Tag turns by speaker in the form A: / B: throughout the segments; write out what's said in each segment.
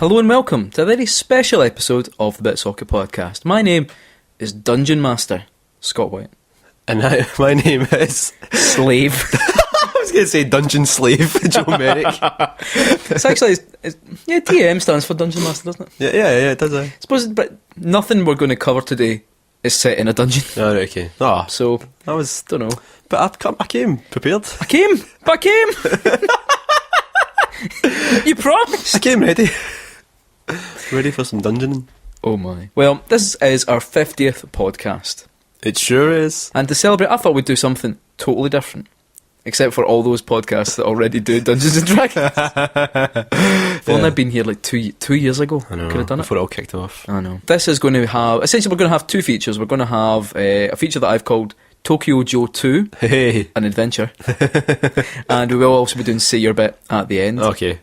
A: Hello and welcome to a very special episode of the Bit Soccer Podcast. My name is Dungeon Master Scott White.
B: And my name is...
A: Slave.
B: I was going to say Dungeon Slave, Joe Merrick.
A: It's actually... DM stands for Dungeon Master, doesn't it?
B: Yeah, it does.
A: I suppose, but nothing we're going to cover today is set in a dungeon.
B: Oh, right, okay. Oh,
A: So,
B: I was...
A: don't know.
B: But I came prepared.
A: I came! You promised!
B: I came ready. Ready for some dungeoning.
A: Oh my. Well, this is our 50th podcast.
B: It sure is.
A: And to celebrate, I thought we'd do something totally different. Except for all those podcasts that already do Dungeons and Dragons. If only I'd been here like two years ago.
B: I know.
A: Could have done it.
B: Before it all kicked off.
A: I know. This is going to have... Essentially, we're going to have two features. We're going to have a feature that I've called Tokyo Joe 2,
B: Hey.
A: an adventure. And we will also be doing Say Your Bit at the end.
B: Okay.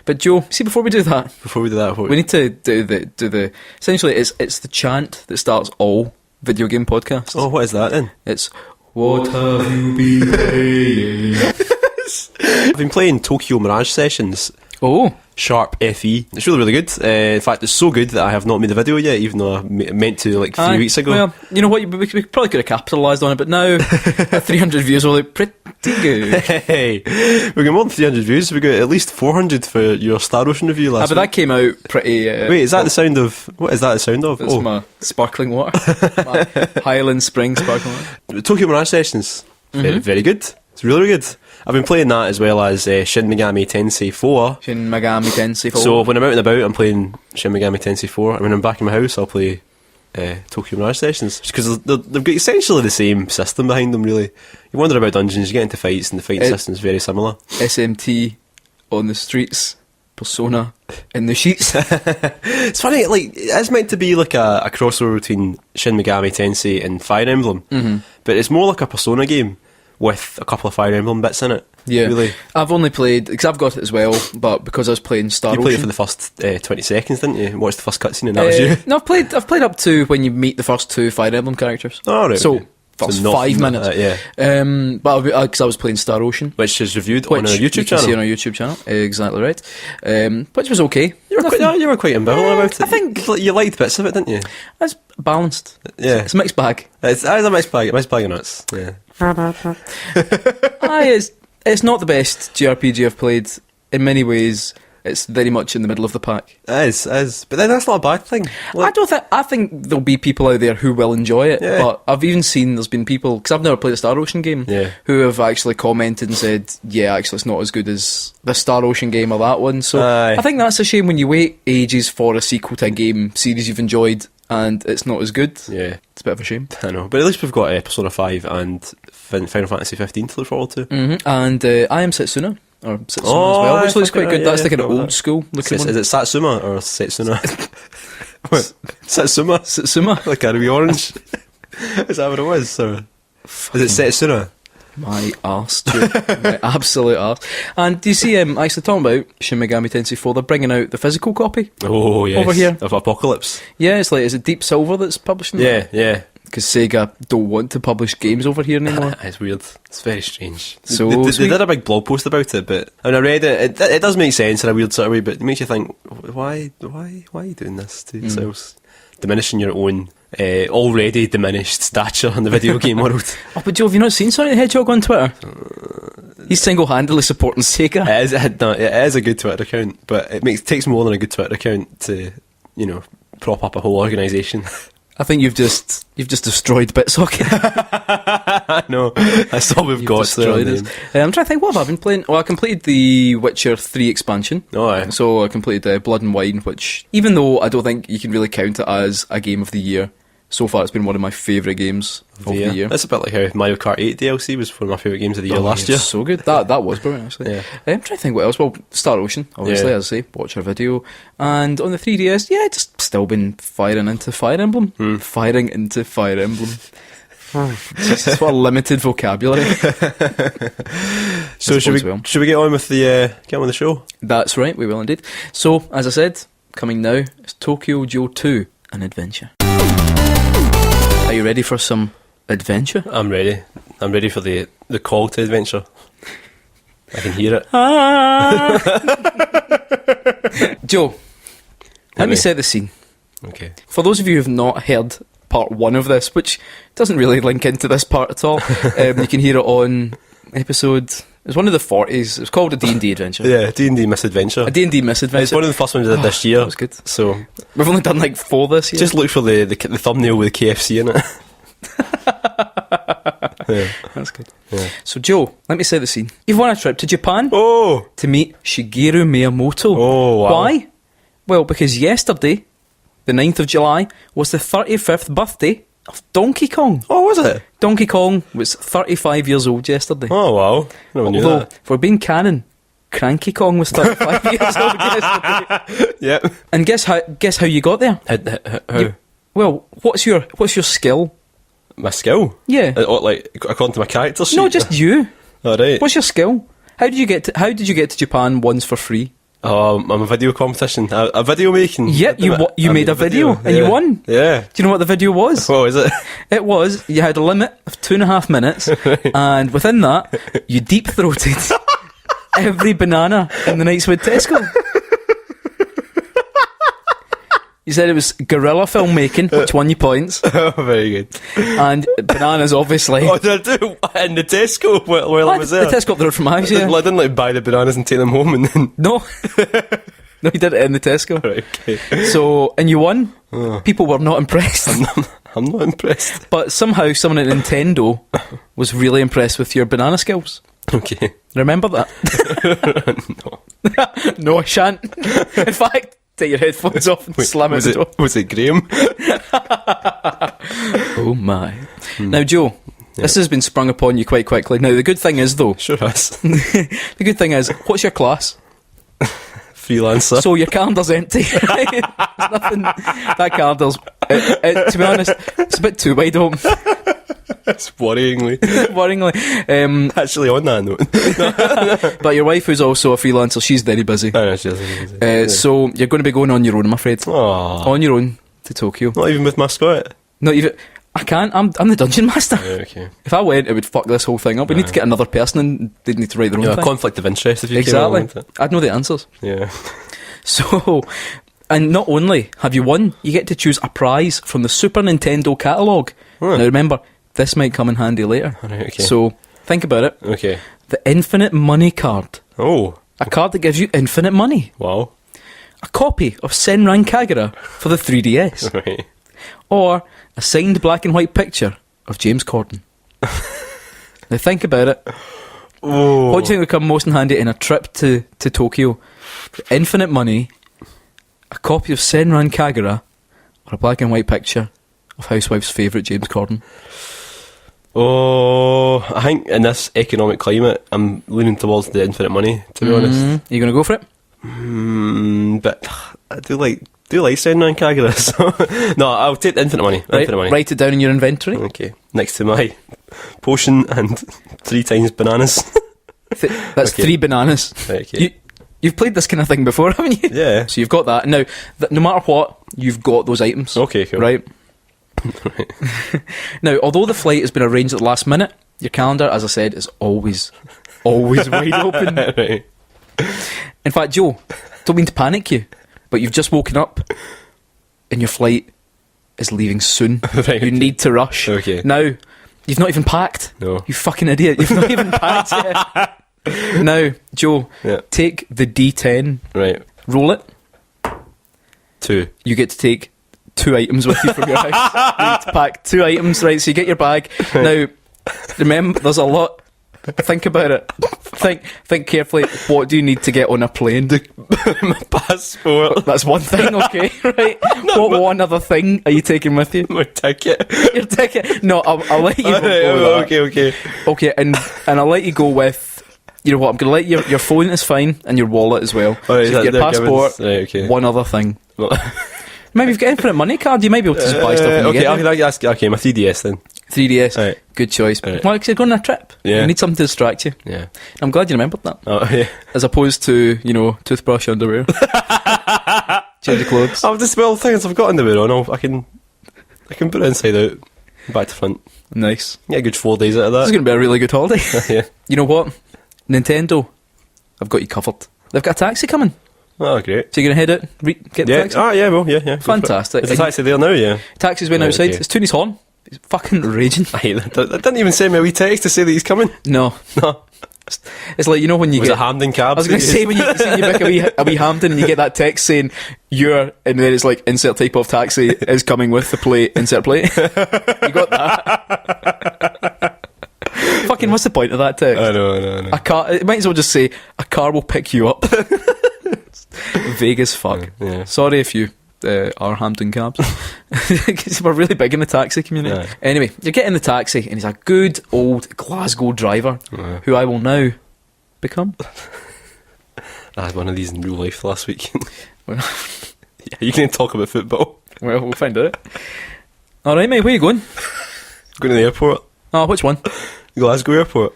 A: But Joe, see, before we do that,
B: Before we do that,
A: we need to do the... Essentially, it's the chant that starts all video game podcasts.
B: Oh, what is that then?
A: It's... What have you been playing?
B: I've been playing Tokyo Mirage Sessions.
A: Oh.
B: Sharp FE. It's really, really good. In fact, it's so good that I have not made a video yet, even though I meant to like 3 weeks ago.
A: Well, you know what? We probably could have capitalised on it, but now at 300 views, we're like, pretty good.
B: Hey, we got more than 300 views. We got at least 400 for your Star Ocean review last
A: But
B: week.
A: that came out pretty...
B: Wait, is that the sound of... What is that the sound of?
A: It's my sparkling water. My Highland Spring sparkling water.
B: Tokyo Mirage Sessions. Very, very good. It's really, really good. I've been playing that as well as Shin Megami Tensei 4.
A: Shin Megami Tensei 4.
B: So when I'm out and about, I'm playing Shin Megami Tensei 4. And when I'm back in my house, I'll play Tokyo Mirage Sessions. Because they've got essentially the same system behind them, really. You wander about dungeons, you get into fights, and the fight system's very similar.
A: SMT on the streets. Persona in the sheets.
B: It's funny, like, it's meant to be like a crossover between Shin Megami Tensei and Fire Emblem. But it's more like a Persona game with a couple of Fire Emblem bits in it.
A: Yeah,
B: really.
A: I've only played... Because I've got it as well, but because I was playing Star
B: You
A: Ocean...
B: played it for the first 20 seconds, didn't you? Watched the first cutscene and that was you.
A: No, I've played up to when you meet the first two Fire Emblem characters.
B: Oh, right.
A: So,
B: okay.
A: first
B: not
A: 5 minutes.
B: Yeah.
A: But because I was playing Star Ocean.
B: Which is reviewed on our
A: Which
B: YouTube
A: you can
B: channel.
A: see on our YouTube channel. Exactly right. Which was okay.
B: You were quite ambivalent about it.
A: I think...
B: You liked bits of it, didn't you?
A: It's balanced.
B: Yeah.
A: It's a mixed bag.
B: It's a mixed bag of nuts. Yeah.
A: It's not the best JRPG I've played. In many ways, it's very much in the middle of the pack.
B: It is. But then that's not a bad thing. Like,
A: I think there'll be people out there who will enjoy it.
B: Yeah.
A: But I've even seen there's been people, because I've never played a Star Ocean game, who have actually commented and said, yeah, actually it's not as good as the Star Ocean game or that one. So
B: Aye.
A: I think that's a shame when you wait ages for a sequel to a game series you've enjoyed and it's not as good.
B: Yeah.
A: It's a bit of a shame.
B: I know. But at least we've got Persona 5 and Final Fantasy 15 to look forward to.
A: And I Am Setsuna. Or Setsuna as well, which looks quite good. That's like an old school looking one.
B: Is it Satsuma or Setsuna? What? Satsuma?
A: Setsuma?
B: Like a wee orange? Is that what it was? Or is it Setsuna?
A: My arse, my absolute arse. And do you see, actually talking about Shin Megami Tensei 4, they're bringing out the physical copy.
B: Oh, yes.
A: Over here.
B: Of Apocalypse.
A: Yeah, it's like, is it Deep Silver that's publishing it?
B: Yeah.
A: Because Sega don't want to publish games over here anymore.
B: It's weird. It's very strange.
A: So
B: they did a big blog post about it, but when I read it, it does make sense in a weird sort of way, but it makes you think, why are you doing this to yourselves? Diminishing your own already diminished stature in the video game world.
A: Oh, but Joe, have you not seen Sonic the Hedgehog on Twitter? He's single-handedly supporting Sega.
B: It is a good Twitter account, but it takes more than a good Twitter account to, prop up a whole organisation.
A: I think you've just destroyed BitSoccer.
B: I know. That's all we've got.
A: Destroyed it. I'm trying to think, what have I been playing? Well, I completed the Witcher 3 expansion.
B: Oh, aye.
A: So I completed Blood and Wine, which, even though I don't think you can really count it as a game of the year, so far it's been one of my favourite games of the year.
B: That's a bit like how Mario Kart 8 DLC was one of my favourite games of the year last year.
A: So good. That was brilliant, actually.
B: Yeah.
A: I'm trying to think what else. Well, Star Ocean, obviously, as I say, watch our video. And on the 3DS, just still been firing into Fire Emblem. Firing into Fire Emblem. Just what a limited vocabulary.
B: So should we get on with the show?
A: That's right, we will indeed. So, as I said, coming now, it's Tokyo Joe 2, an adventure. Are you ready for some adventure?
B: I'm ready. I'm ready for the call to adventure. I can hear it.
A: Joe, Let me
B: me.
A: set the scene.
B: Okay.
A: For those of you who have not heard part 1 of this, which doesn't really link into this part at all, you can hear it on episode... It was one of the 40s. It was called a D&D adventure.
B: Yeah, D&D Misadventure.
A: A D&D misadventure.
B: It's one of the first ones I did this year.
A: That was good.
B: So
A: We've only done like 4 this year.
B: just look for the thumbnail with KFC in it. Yeah.
A: That's good.
B: Yeah.
A: So, Joe, let me set the scene. You've won a trip to Japan
B: Oh!
A: to meet Shigeru Miyamoto.
B: Oh, wow.
A: Why? Well, because yesterday, the 9th of July, was the 35th birthday of Donkey Kong.
B: Oh, was it?
A: Donkey Kong was 35 years old yesterday.
B: Oh, wow. No one knew
A: Although,
B: that.
A: if we're being canon, Cranky Kong was 35 years old yesterday.
B: Yep.
A: And guess how you got there?
B: How?
A: You- Well, what's your skill?
B: My skill?
A: Yeah.
B: Like, according to my character sheet?
A: No, just you.
B: All right.
A: What's your skill? How did you get to Japan once for free?
B: I'm a video competition. A video making.
A: Yeah, you made a video and you won.
B: Yeah.
A: Do you know what the video was?
B: What is it?
A: It was, you had a limit of 2.5 minutes, and within that, you deep-throated every banana in the Knightswood Tesco. You said it was guerrilla filmmaking, which won you points,
B: Oh, very good.
A: and bananas, obviously.
B: Oh, did I do in the Tesco while I was
A: The
B: there?
A: Tesco up the road from my house, yeah.
B: I didn't like buy the bananas and take them home and then.
A: No. No, you did it in the Tesco.
B: Right, okay.
A: So, and you won. People were not impressed.
B: I'm not impressed.
A: But somehow someone at Nintendo was really impressed with your banana skills.
B: Okay.
A: Remember that? No, I shan't. In fact, take your headphones off and slam
B: was
A: it at the door.
B: Was it Graham?
A: Oh my. Now, Joe, this has been sprung upon you quite quickly. Now, the good thing is, though,
B: Sure has.
A: the good thing is, what's your class?
B: Freelancer.
A: So your calendar's empty. Right? There's nothing. That calendar's, to be honest, it's a bit too wide open.
B: It's worryingly.
A: Worryingly.
B: Actually, on that note.
A: But your wife, who's also a freelancer, she's very busy.
B: I know, she doesn't.
A: So you're going to be going on your own, I'm afraid.
B: Aww.
A: On your own to Tokyo.
B: Not even with mascot.
A: Not even. I can't. I'm the dungeon master.
B: Right, okay.
A: If I went, it would fuck this whole thing up. We need to get another person, and they'd need to write their own
B: Yeah,
A: thing.
B: conflict of interest if you
A: Exactly.
B: came along with it.
A: I'd know the answers.
B: Yeah.
A: So, and not only have you won, you get to choose a prize from the Super Nintendo catalogue.
B: Huh.
A: Now remember, this might come in handy later.
B: Alright, okay.
A: So, think about it.
B: Okay.
A: The Infinite Money card.
B: Oh.
A: A card that gives you infinite money.
B: Wow.
A: A copy of Senran Kagura for the 3DS.
B: Right.
A: Or a signed black and white picture of James Corden. Now think about it.
B: Oh.
A: What do you think would come most in handy in a trip to Tokyo? Infinite money, a copy of Senran Kagura, or a black and white picture of Housewife's favourite James Corden?
B: Oh, I think in this economic climate, I'm leaning towards the infinite money, to be honest.
A: Are you going to go for it?
B: But I do like Senran Kagura, so no, I'll take the infinite money.
A: Right,
B: Infinite money.
A: write it down in your inventory.
B: Okay, next to my potion and 3 times bananas.
A: That's
B: Okay.
A: 3 bananas.
B: Right, okay.
A: You've played this kind of thing before, haven't you?
B: Yeah.
A: So you've got that. Now, no matter what, you've got those items.
B: Okay, cool.
A: Right? Now, although the flight has been arranged at the last minute, your calendar, as I said, is always wide open.
B: Right.
A: In fact, Joe, don't mean to panic you, but you've just woken up and your flight is leaving soon.
B: Right.
A: You need to rush.
B: Okay.
A: Now, you've not even packed.
B: No.
A: You fucking idiot. You've not even packed yet. Now, Joe,
B: Yeah.
A: take the D10,
B: Right.
A: roll it.
B: 2.
A: You get to take 2 items with you from your house. You need to pack 2 items, right? So you get your bag. Now, remember, there's a lot. Think about it. Think carefully. What do you need to get on a plane?
B: My passport.
A: That's one thing, okay, right? What one other thing are you taking with you?
B: My ticket.
A: Your ticket. No, I'll let you go. with that.
B: Okay.
A: Okay, and I'll let you go with. You know what? I'm going to let your phone is fine and your wallet as well.
B: Alright,
A: So your
B: they're
A: passport.
B: giving- right, okay.
A: One other thing. Maybe you've got infinite money card. You might be able to just buy stuff when you
B: Okay,
A: get there.
B: okay, my 3DS then.
A: 3DS.
B: Right.
A: Good choice.
B: Right.
A: Well, because you're going on a trip.
B: Yeah.
A: You need something to distract you.
B: Yeah.
A: I'm glad you remembered that.
B: Oh, yeah.
A: As opposed to, toothbrush, underwear. Change of clothes.
B: I've just, well, the thing is, I've got underwear on. I can put it inside out, back to front.
A: Nice.
B: Get a good 4 days out of
A: This is
B: that.
A: going to be a really good holiday.
B: Yeah.
A: You know what? Nintendo, I've got you covered. They've got a taxi coming.
B: Oh, great.
A: So you're going to head out, get the
B: Yeah.
A: taxi?
B: Ah, yeah, well, yeah. Go for it.
A: Fantastic.
B: Is the taxi there now? Yeah.
A: Taxi's went
B: Right,
A: outside.
B: okay.
A: It's tuning his horn. He's fucking raging.
B: I hate that. I didn't even send me a wee text to say that he's coming.
A: No.
B: No.
A: It's like, you know when you
B: Was
A: get...
B: it Hamden Cabs?
A: I was going to say, when you pick a wee Hampton and you get that text saying, you're... And then it's like, insert type of taxi is coming with the plate, insert plate. You got that? Fucking, what's the point of that text?
B: I know.
A: A car... It might as well just say, a car will pick you up. Vague as fuck.
B: Yeah.
A: Sorry if you are Hampton Cabs. Because we're really big in the taxi community.
B: Yeah.
A: Anyway, you get in the taxi and he's a good old Glasgow driver
B: Yeah.
A: who I will now become.
B: I had one of these in real life last week.
A: Well,
B: Yeah, you can talk about football.
A: we'll find out. Alright mate, where you going?
B: Going to the airport.
A: Oh, which one?
B: Glasgow Airport.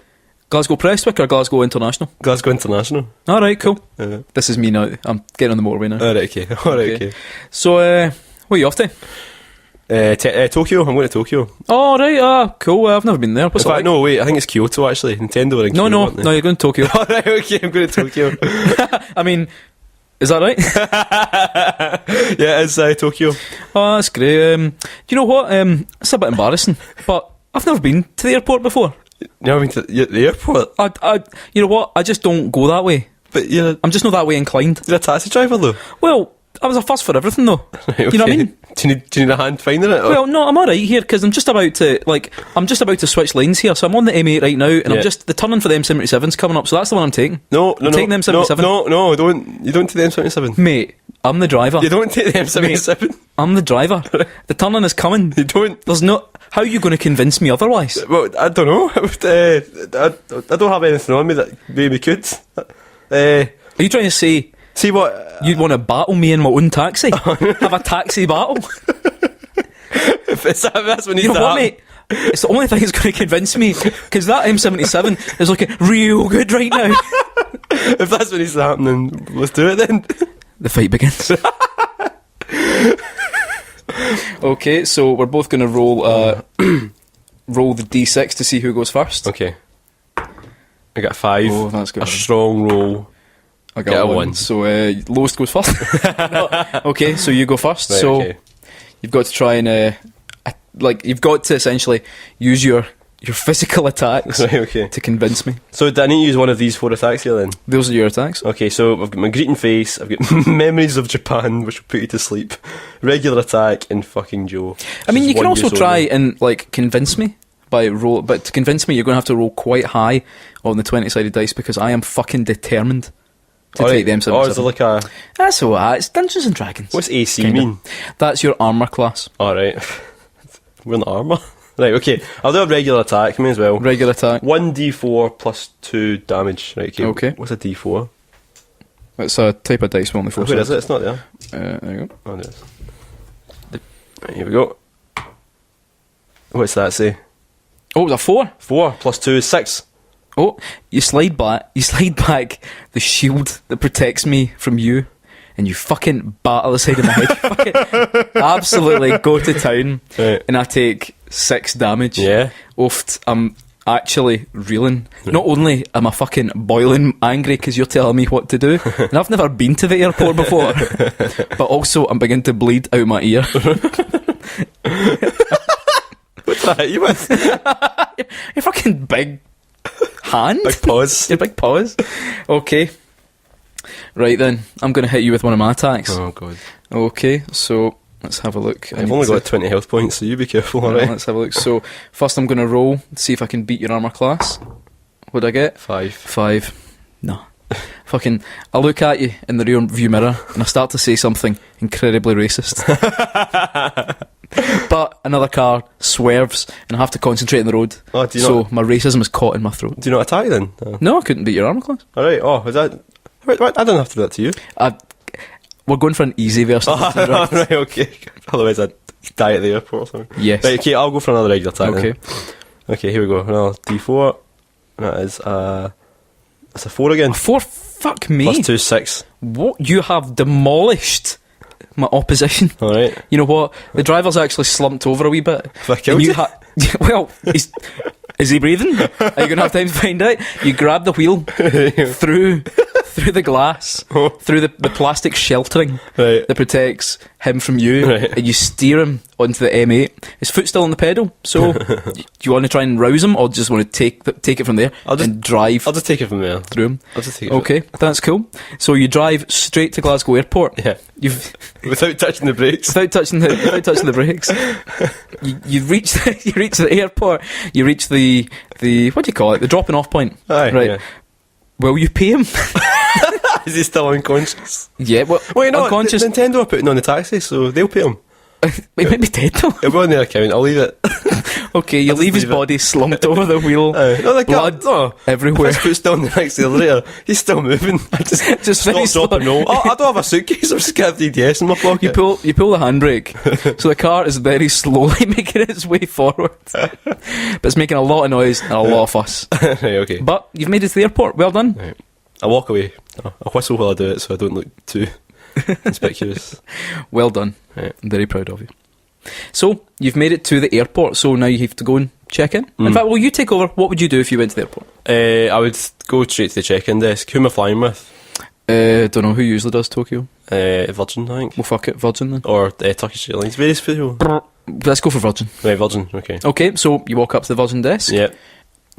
A: Glasgow Prestwick or Glasgow International?
B: Glasgow International.
A: Alright, cool.
B: Yeah.
A: This is me now. I'm getting on the motorway now.
B: Alright, okay. Alright, okay.
A: So, where are you off to?
B: Tokyo. I'm going to Tokyo.
A: Oh, right, cool. I've never been there. What's
B: In
A: it
B: fact,
A: like?
B: no, wait. I think it's Kyoto, actually. Nintendo are in Kyoto, aren't they?
A: No, you're going to Tokyo.
B: Alright, okay. I'm going to Tokyo.
A: I mean, is that right?
B: Yeah, it's Tokyo.
A: Oh, that's great. Do you know what? It's a bit embarrassing, but I've never been to the airport before.
B: You know, I mean, to the airport.
A: You know what? I just don't go that way.
B: But you're
A: I'm just not that way inclined.
B: a taxi driver, though.
A: Well, I was a fuss for everything, though.
B: Right,
A: You know what I
B: okay.
A: mean?
B: Do you need a hand finding it? or-
A: Well, no, I'm alright here because I'm just about to switch lanes here. So I'm on the M8 right now, and
B: Yeah.
A: I'm just the turning for the M77's coming up. So that's the one I'm taking.
B: No,
A: taking the M77.
B: No, don't. You don't take the M77.
A: Mate, I'm the driver.
B: You don't take the M77.
A: I'm the driver. The turning is coming.
B: You don't.
A: There's no. How are you going to convince me otherwise?
B: Well, I don't know. I don't have anything on me that maybe could.
A: Are you trying to say
B: See what?
A: you'd want to battle me in my own taxi? Have a taxi battle?
B: That's when
A: You know what, mate? It's the only thing that's going to convince me because that M77 is looking real good right now.
B: If that's what needs to happen, then let's do it then.
A: The fight begins. Okay, so we're both going to roll roll the d6 to see who goes first.
B: Okay. I got 5.
A: Oh, that's good.
B: A strong roll.
A: I
B: get a
A: got
B: one.
A: So lowest goes first. No. Okay, so you go first.
B: Right,
A: so
B: okay.
A: you've got to try and you've got to essentially use your physical attacks
B: Right, okay.
A: to convince me.
B: So do I need to use one of these 4 attacks here then?
A: Those are your attacks.
B: Okay, so I've got my greeting face, I've got memories of Japan, which will put you to sleep, regular attack, and fucking Joe.
A: I mean,
B: Just
A: you can
B: one
A: also
B: use
A: try
B: only.
A: and convince me by roll, but to convince me, you're going to have to roll quite high on the 20-sided dice because I am fucking determined to take
B: Alright.
A: the M77.
B: Oh, is it like a...
A: That's alright. It's Dungeons and Dragons.
B: What's AC
A: Kinda.
B: mean?
A: That's your armor class.
B: Alright. We're in the armour. Right, okay. I'll do a regular attack, me as well.
A: Regular attack.
B: 1d4 plus 2 damage. Right, okay.
A: Okay.
B: What's a d4?
A: It's a type of dice with only 4
B: Where is
A: sides.
B: it? It's not there.
A: There you go.
B: Oh, there it is. Right, here we go. What's that say?
A: Oh, it was a 4.
B: 4 plus 2 is 6.
A: Oh, you slide back the shield that protects me from you, and you fucking batter the side of my head. You fucking absolutely go to town,
B: Right.
A: and I take 6 damage.
B: Yeah.
A: Oft, I'm actually reeling. Not only am I fucking boiling angry because you're telling me what to do, and I've never been to the airport before, but also I'm beginning to bleed out my ear.
B: What's that hit you with?
A: Your fucking big hand.
B: Big pause.
A: Your big paws. Okay. Right then, I'm going to hit you with one of my attacks.
B: Oh, God.
A: Okay, so let's have a look.
B: I've only got 20 health points, so you be careful, alright?
A: Let's have a look. So, first I'm going to roll, see if I can beat your armour class. What'd I get?
B: 5.
A: 5. No. Fucking, I look at you in the rear view mirror and I start to say something incredibly racist. But another car swerves and I have to concentrate on the road.
B: Oh, do you
A: So
B: not,
A: my racism is caught in my throat.
B: do you not attack then? Oh.
A: No, I couldn't beat your armour class.
B: Alright, oh, is that... Wait, I don't have to do that to you.
A: We're going for an easy version. of Dungeons and Dragons.
B: Right, okay. Otherwise I'd die at the airport or something.
A: Yes.
B: Right, okay, I'll go for another regular attack
A: Okay.
B: then. Okay, here we go. Another d4. That is, that's a 4 again.
A: 4, fuck me.
B: Plus 2, 6.
A: What? You have demolished my opposition.
B: Alright.
A: You know what? The driver's actually slumped over a wee bit.
B: Have I killed
A: And
B: you?
A: well, is he breathing? Are you going to have time to find out? You grab the wheel through the glass, through the plastic sheltering
B: Right.
A: that protects him from you,
B: Right.
A: and you steer him onto the M8. His foot's still on the pedal, so do you want to try and rouse him, or just want to take it from there and drive
B: I'll just take it from there.
A: through him?
B: I'll just take it.
A: Okay, that's cool. So you drive straight to Glasgow Airport.
B: Yeah.
A: You've
B: Without touching the brakes.
A: without touching the brakes. You reach the airport. You reach the what do you call it? The dropping off point.
B: Aye,
A: right.
B: yeah.
A: Will you pay him?
B: Is he still unconscious?
A: Yeah. Well,
B: Wait, no.
A: unconscious.
B: Nintendo are putting on the taxi, so they'll pay him.
A: He might be dead though.
B: It'll be on their account. I'll leave it.
A: Okay, you
B: I'll just
A: leave his
B: leave it.
A: body slumped over the wheel.
B: No, like
A: Blood
B: no.
A: everywhere.
B: His foot's still on the accelerator. He's still moving. I
A: Just very
B: stop, drop, and roll. I don't have a suitcase. I've just got a DDS in my pocket.
A: You pull the handbrake, so the car is very slowly making its way forward, but it's making a lot of noise and a lot of fuss.
B: Right, okay.
A: But you've made it to the airport. Well done.
B: Right. I walk away. I whistle while I do it, so I don't look too conspicuous.
A: Well done.
B: Right.
A: I'm very proud of you. So you've made it to the airport. So now you have to go and check in. In fact, will you take over? What would you do if you went to the airport?
B: I would go straight to the check-in desk. Who am I flying with?
A: Don't know who usually does Tokyo.
B: Virgin, I think.
A: Well, fuck it, Virgin then.
B: Or Turkish Airlines. Various people.
A: Let's go for Virgin.
B: Right, Virgin, okay.
A: Okay, so you walk up to the Virgin desk.
B: Yeah.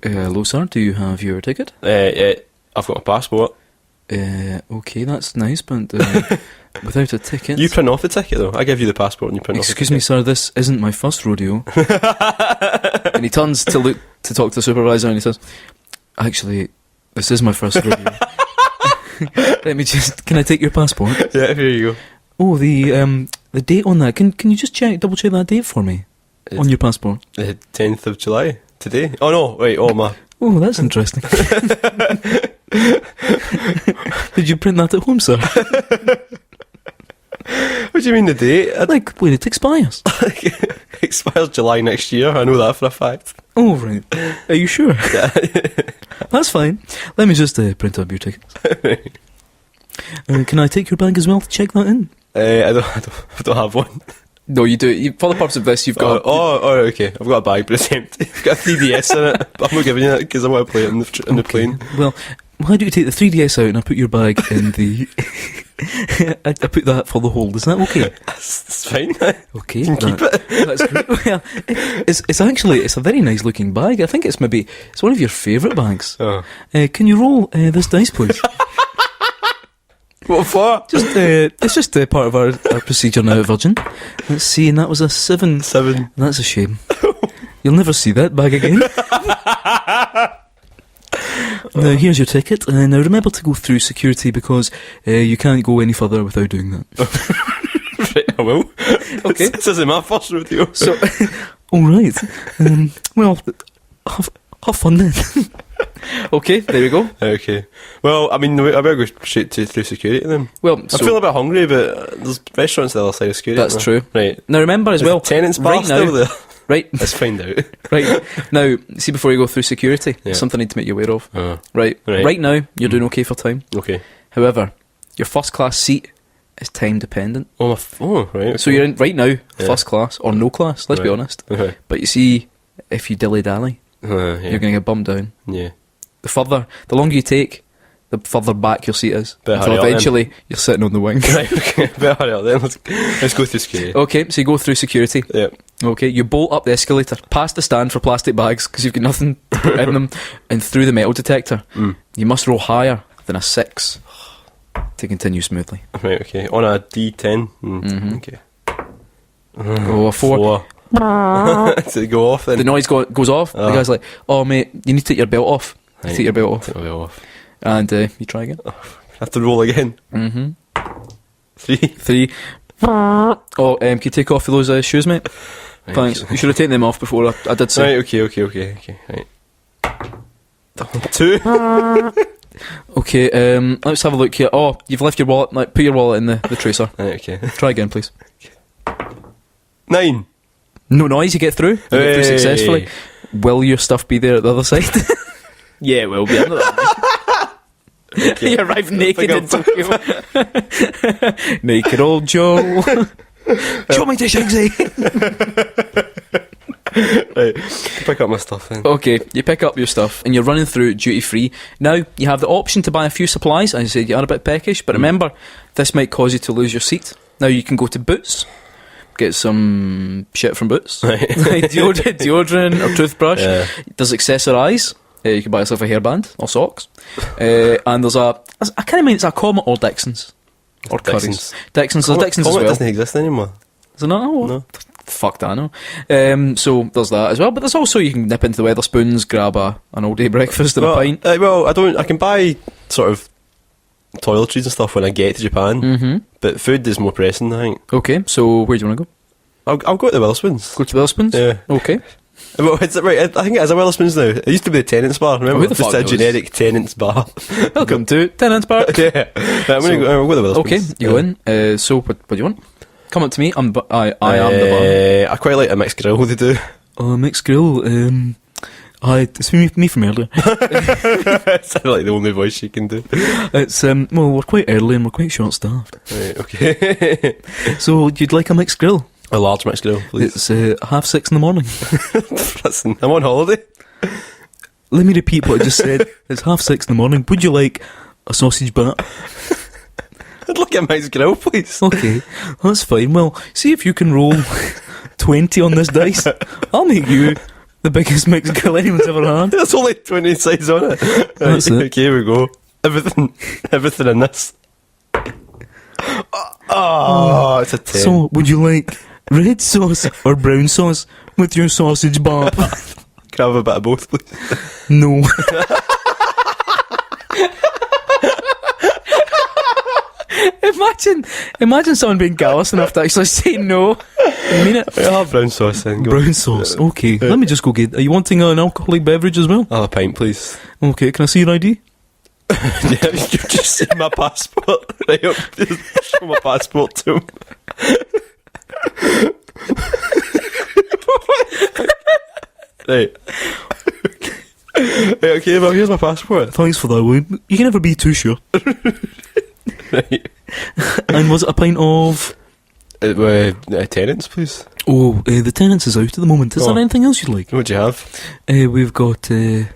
A: Hello, sir. Do you have your ticket?
B: I've got my passport.
A: Okay, that's nice, but without a ticket.
B: You print off the ticket, though. I give you the passport and you print off the
A: Excuse me, sir. This isn't my first rodeo. And he turns to talk to the supervisor, and he says, "Actually, this is my first rodeo. Let me just. Can I take your passport?
B: Yeah, here you go.
A: Oh, the date on that. Can you just double check that date for me on your passport?
B: The 10th of July. Today? Oh, no. Wait, oh, my.
A: Oh, that's interesting. Did you print that at home, sir?
B: What do you mean the date?
A: Like when it expires.
B: It expires July next year. I know that for a fact.
A: Oh, right. Are you sure? That's fine. Let me just print up your tickets. Can I take your bag as well to check that in?
B: I don't have one.
A: No, you do. For the purpose of this, you've got...
B: Okay. I've got a bag, but it's empty. I've got a 3DS in it, but I'm not giving you that because I want to play it in the plane.
A: Well, why don't you take the 3DS out and I put your bag in the... I put that for the hold. Is that okay?
B: That's fine.
A: Okay.
B: You can keep it.
A: That's great. Well, it's a very nice looking bag. I think it's one of your favourite bags.
B: Oh.
A: Can you roll this dice, please?
B: What for?
A: It's just part of our procedure now at Virgin. Let's see, and that was a 7.
B: 7.
A: That's a shame. You'll never see that bag again. Now, here's your ticket. Now, remember to go through security because you can't go any further without doing that.
B: Right, I will.
A: Okay.
B: This isn't my first rodeo.
A: So, all right. Well, have fun then. Okay, there we go.
B: Okay. Well, I mean, I better go straight through security then.
A: Well,
B: I feel a bit hungry, but there's restaurants on the other side of security.
A: That's true.
B: Right.
A: Now, remember as well,
B: Tenants bar
A: right
B: still
A: now,
B: there.
A: right,
B: Let's find out.
A: right now. See, before you go through security,
B: Yeah.
A: something I need to make you aware of.
B: Right.
A: Right now, you're doing okay for time.
B: Okay.
A: However, your first class seat is time dependent.
B: Right. Okay.
A: So you're in right now,
B: Yeah.
A: first class or no class. Let's be
B: Right.
A: honest.
B: Okay.
A: But you see, if you dilly dally,
B: Yeah.
A: you're going to get bumped down.
B: Yeah.
A: The longer you take, the further back your seat is.
B: Better
A: Until
B: hurry up then.
A: eventually you're sitting on the wing.
B: Right. Okay. Better hurry up then. Let's go through security.
A: Okay, so you go through security.
B: Yeah.
A: Okay, you bolt up the escalator, past the stand for plastic bags because you've got nothing to put in them, and through the metal detector. You must roll higher than a 6 to continue smoothly.
B: Right. Okay. On a D10. Okay.
A: Oh, a 4.
B: Does it go off then?
A: The noise goes off. The guy's like, "Oh, mate, you need to take your belt off." You
B: Right.
A: take your belt off,
B: Take my belt off.
A: and you try again.
B: I have to roll again. 3.
A: 3. Oh, can you take off those shoes, mate?
B: Right,
A: Thanks.
B: okay.
A: You should have taken them off before I did say.
B: Right. Okay. Right. 2.
A: Okay, let's have a look here. Oh, you've left your wallet. Like, put your wallet in the tracer.
B: Right. Okay.
A: Try again, please.
B: 9.
A: No noise. You get through. You get through
B: Hey.
A: successfully. Will your stuff be there at the other side? Yeah, it will be. I'm not You arrive naked in Tokyo. Naked old Joe. Show me to Shigsy.
B: Right, pick up my stuff then.
A: Okay, you pick up your stuff and you're running through duty free. Now, you have the option to buy a few supplies. As I said, you are a bit peckish, but remember, this might cause you to lose your seat. Now, you can go to Boots, get some shit from Boots,
B: Right.
A: deodorant or toothbrush.
B: Yeah.
A: There's accessorise. You can buy yourself a hairband or socks. And there's I can't remember, it's a Comet or Dixon's. Or Curry's. Dixon's. There's Dixon's as
B: Comet
A: well.
B: doesn't exist anymore.
A: Is it not? Oh,
B: No.
A: Fuck that, I know. So there's that as well. But there's also, you can nip into the Weatherspoons, grab an all-day breakfast and a pint.
B: Well, I can buy sort of toiletries and stuff when I get to Japan,
A: Mm-hmm.
B: but food is more pressing, I think.
A: Okay, so where do you want to go?
B: I'll go to the Weatherspoons.
A: Go to the Weatherspoons?
B: Yeah.
A: Okay.
B: Well, right, I think it is a Weatherspoons now. It used to be the Tenants Bar, remember?
A: Who the
B: Just
A: fuck
B: a
A: knows?
B: generic Tenants Bar.
A: Welcome to Tenants Park.
B: Yeah. Right, I'm going to go to the Weatherspoons.
A: Okay, you go in. So what do you want? Come up to me. I am the bar.
B: I quite like a mixed grill, they do.
A: Oh, mixed grill. It's me from earlier.
B: It's like the only voice she can do.
A: It's well, we're quite early and we're quite short-staffed.
B: Right, okay.
A: So you'd like a mixed grill?
B: A large mixed grill, please.
A: It's 6:30 in the morning.
B: Listen, I'm on holiday.
A: Let me repeat what I just said. It's 6:30 in the morning. Would you like a sausage bat?
B: I'd like a mixed grill, please.
A: Okay, that's fine. Well, see if you can roll 20 on this dice. I'll make you the biggest mixed grill anyone's ever had.
B: There's only 20 sides on it.
A: That's
B: Right,
A: it.
B: okay, here we go. Everything in this. Oh, it's a 10.
A: So, would you like red sauce or brown sauce with your sausage bap?
B: Can I have a bit of both, please?
A: No. Imagine someone being callous enough to actually say no. I mean it.
B: I'll have brown sauce then. Go.
A: Brown sauce. Okay. Let me just go get. Are you wanting an alcoholic beverage as well?
B: I'll have a pint, please.
A: Okay. Can I see your ID?
B: Yeah, you just see my passport. Right up. Just show my passport to him. Right. Right, okay, well, here's my passport.
A: Thanks for that, Wayne. You can never be too sure.
B: Right.
A: And was it a pint of?
B: Tenants, please.
A: Oh, the Tenants is out at the moment. Is
B: Oh.
A: there anything else you'd like?
B: What do you have?
A: We've got a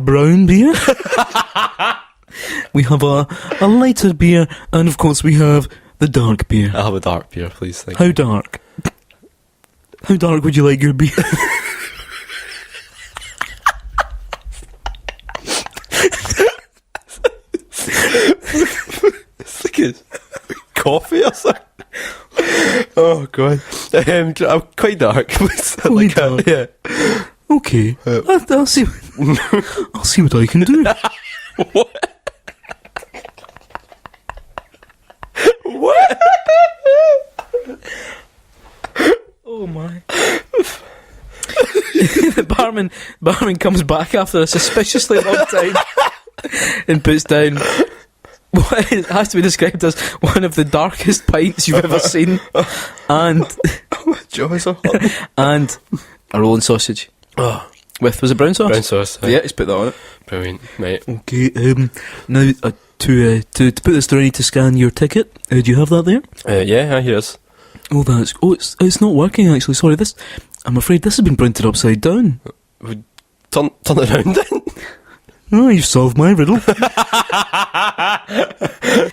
A: brown beer. We have a lighter beer, and of course we have the dark beer.
B: I'll have a dark beer, please. Thank
A: How dark? How dark would you like your beer?
B: It's like a coffee or something. Oh, God. I'm quite dark, please.
A: Quite
B: Like
A: dark.
B: Yeah.
A: Okay, I'll see. I'll see what I can do.
B: What? What?
A: Oh my! The barman comes back after a suspiciously long time and puts down what has to be described as one of the darkest pints you've ever seen, and
B: My jaws are hot.
A: and a rolling sausage.
B: Oh,
A: With was it brown sauce?
B: brown sauce.
A: Yeah, just put that on it.
B: Brilliant, mate.
A: Okay. Now to put this through, I need to scan your ticket. Do you have that there?
B: Yeah, here it is.
A: Oh, it's not working actually. Sorry, I'm afraid this has been printed upside down.
B: Turn it around then.
A: Oh, you've solved my riddle.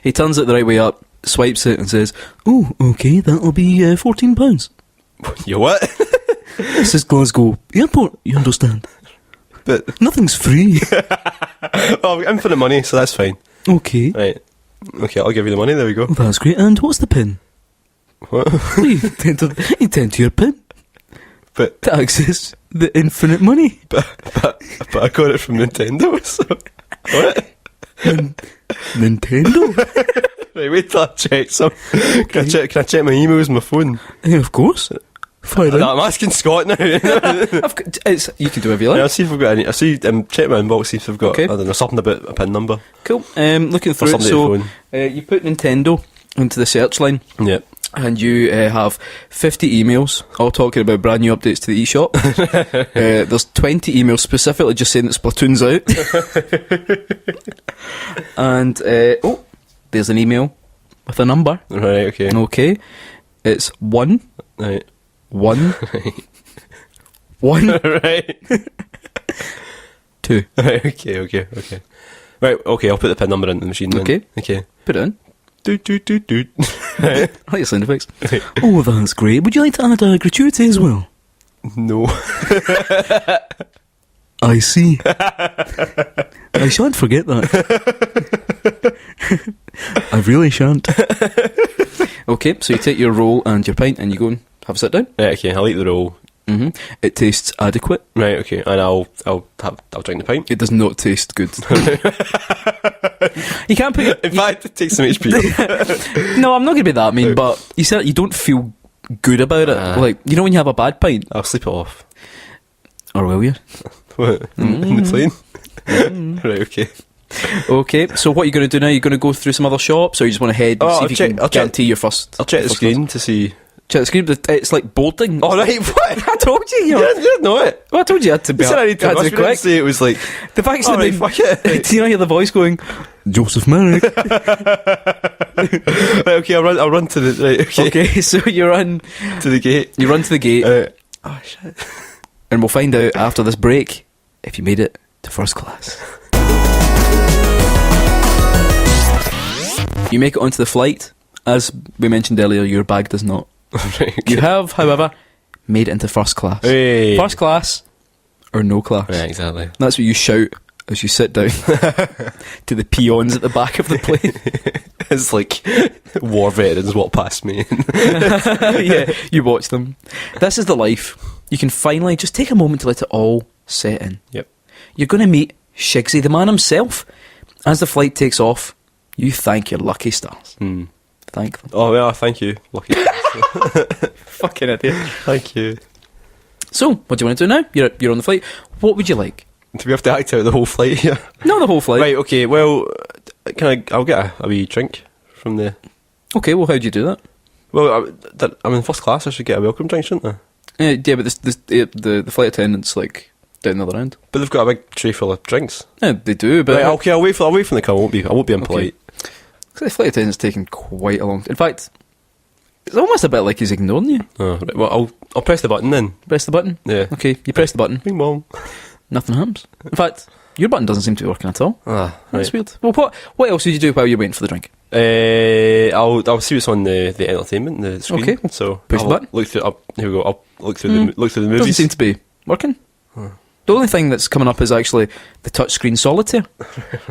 A: He turns it the right way up, swipes it, and says, "Oh, okay, that'll be £14.
B: You what?
A: This is Glasgow Airport. You understand?
B: But,
A: Nothing's free."
B: oh, infinite money, so that's fine.
A: Okay,
B: Right. Okay, I'll give you the money, there we go.
A: well, that's great. And what's the pin?
B: What?
A: You enter your pin
B: But
A: to access the infinite money.
B: but I got it from Nintendo, so... What?
A: Nintendo?
B: Right, wait till I check some. Can I check my emails on my phone?
A: Of course. Fire in.
B: I'm asking Scott now.
A: You can do whatever you like.
B: Yeah, I'll see if I've got any. I'll see, check my inbox, see if I've got,
A: Okay.
B: I don't know, something about a PIN number.
A: Cool. Looking
B: Or
A: through it,
B: somebody
A: so
B: at the
A: you put Nintendo into the search line,
B: Yeah.
A: and you have 50 emails, all talking about brand new updates to the eShop. There's 20 emails specifically just saying that Splatoon's out. And, there's an email with a number.
B: Right, okay.
A: Okay. It's 1
B: Right.
A: 1 1,
B: Right.
A: 2.
B: Right, okay. Right, okay, I'll put the pin number into the machine then.
A: Okay. Put it in.
B: Doot.
A: I like your sound effects. Oh, that's great. Would you like to add a gratuity as well?
B: No.
A: I see. I shan't forget that. I really shan't. Okay, so you take your roll and your pint and you go and have a sit down.
B: Right, okay, I'll eat the roll.
A: It tastes adequate.
B: Right, okay, and I'll drink the pint.
A: It does not taste good. You can't put.
B: In fact, it takes some HP off.
A: No, I'm not going to be that mean, but you said you don't feel good about it. Like, you know when you have a bad pint,
B: I'll sleep it off.
A: or will you?
B: What? In the plane? Right, okay.
A: Okay, so what are you going to do now? You're going to go through some other shops, or you just want to head and see if you can guarantee your first?
B: I'll check the
A: first
B: screen to see.
A: Check the screen. But it's like bolting.
B: Oh, right, what?
A: I told you.
B: You didn't know it.
A: Well, I told you I had to be.
B: You said I need to
A: had
B: rush,
A: be
B: but you didn't
A: quick.
B: say it was like...
A: The fact
B: Oh, right,
A: that
B: fuck it.
A: do you not hear the voice going, Joseph Merrick?
B: Right, okay, I'll run to the... Right, okay.
A: Okay, so you run
B: To the gate.
A: to the gate,
B: Oh, shit.
A: and we'll find out after this break if you made it to first class. You make it onto the flight. As we mentioned earlier, your bag does not.
B: Right, okay.
A: You have, however, made it into first class.
B: Hey.
A: First class or no class.
B: Yeah, exactly.
A: That's what you shout as you sit down to the peons at the back of the plane.
B: It's like war veterans walk past me.
A: Yeah, you watch them. This is the life. You can finally just take a moment to let it all set in.
B: Yep.
A: You're going to meet Shigsy, the man himself. As the flight takes off, you thank your lucky stars. Thank them.
B: Oh, yeah, thank you. Lucky.
A: Fucking idiot.
B: Thank you.
A: So, what do you want to do now? You're on the flight. What would you like?
B: Do we have to act out the whole flight here?
A: Not the whole flight.
B: Right, okay, well, I'll get a wee drink from the...
A: Okay, well, how do you do that?
B: Well, I'm in first class, I should get a welcome drink, shouldn't I?
A: Yeah, but the flight attendant's like down the other end.
B: But they've got a big tray full of drinks.
A: Yeah, they do, but
B: Right, okay, I'll wait for them to come. I won't be impolite.
A: the flight attendant's taking quite a long time. In fact, it's almost a bit like he's ignoring you.
B: Oh, right, well, I'll press the button then.
A: Press the button.
B: Yeah.
A: Okay, you press the button.
B: Bing bong.
A: Nothing happens. In fact, your button doesn't seem to be working at all.
B: Ah,
A: That's
B: right.
A: weird. Well, what else did you do while you're waiting for the drink?
B: I'll see what's on the entertainment, the screen.
A: Okay.
B: So
A: Push the
B: I'll
A: button.
B: Look through. Here we go. I'll look through the
A: Doesn't
B: movies.
A: seem to be working. The only thing that's coming up is actually the touchscreen solitaire.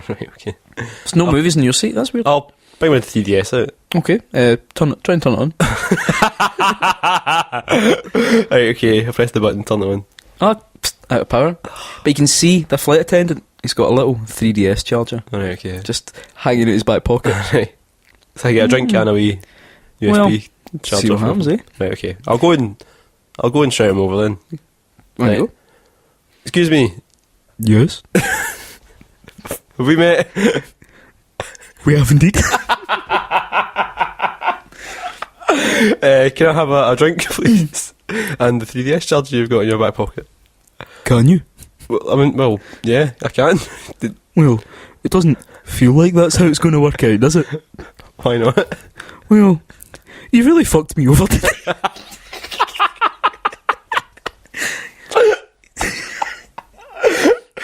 B: Right, okay.
A: There's no movies in your seat. That's weird.
B: I'll bring my 3DS out.
A: Okay, try and turn it on.
B: Right, okay. I press the button, turn it on.
A: Out of power. But you can see the flight attendant. He's got a little 3DS charger
B: Right, okay.
A: just hanging out his back pocket.
B: Right. So I get a drink and a wee USB
A: Well,
B: charger.
A: see what happens, eh?
B: Right, okay. I'll go and shout him over then.
A: There you go.
B: Excuse me.
A: Yes,
B: Have we met?
A: we have indeed.
B: Can I have a drink, please? And the 3DS charger you've got in your back pocket.
A: Can you?
B: Well, yeah, I can.
A: Well, it doesn't feel like that's how it's going to work out, does it?
B: Why not?
A: Well, you really fucked me over today.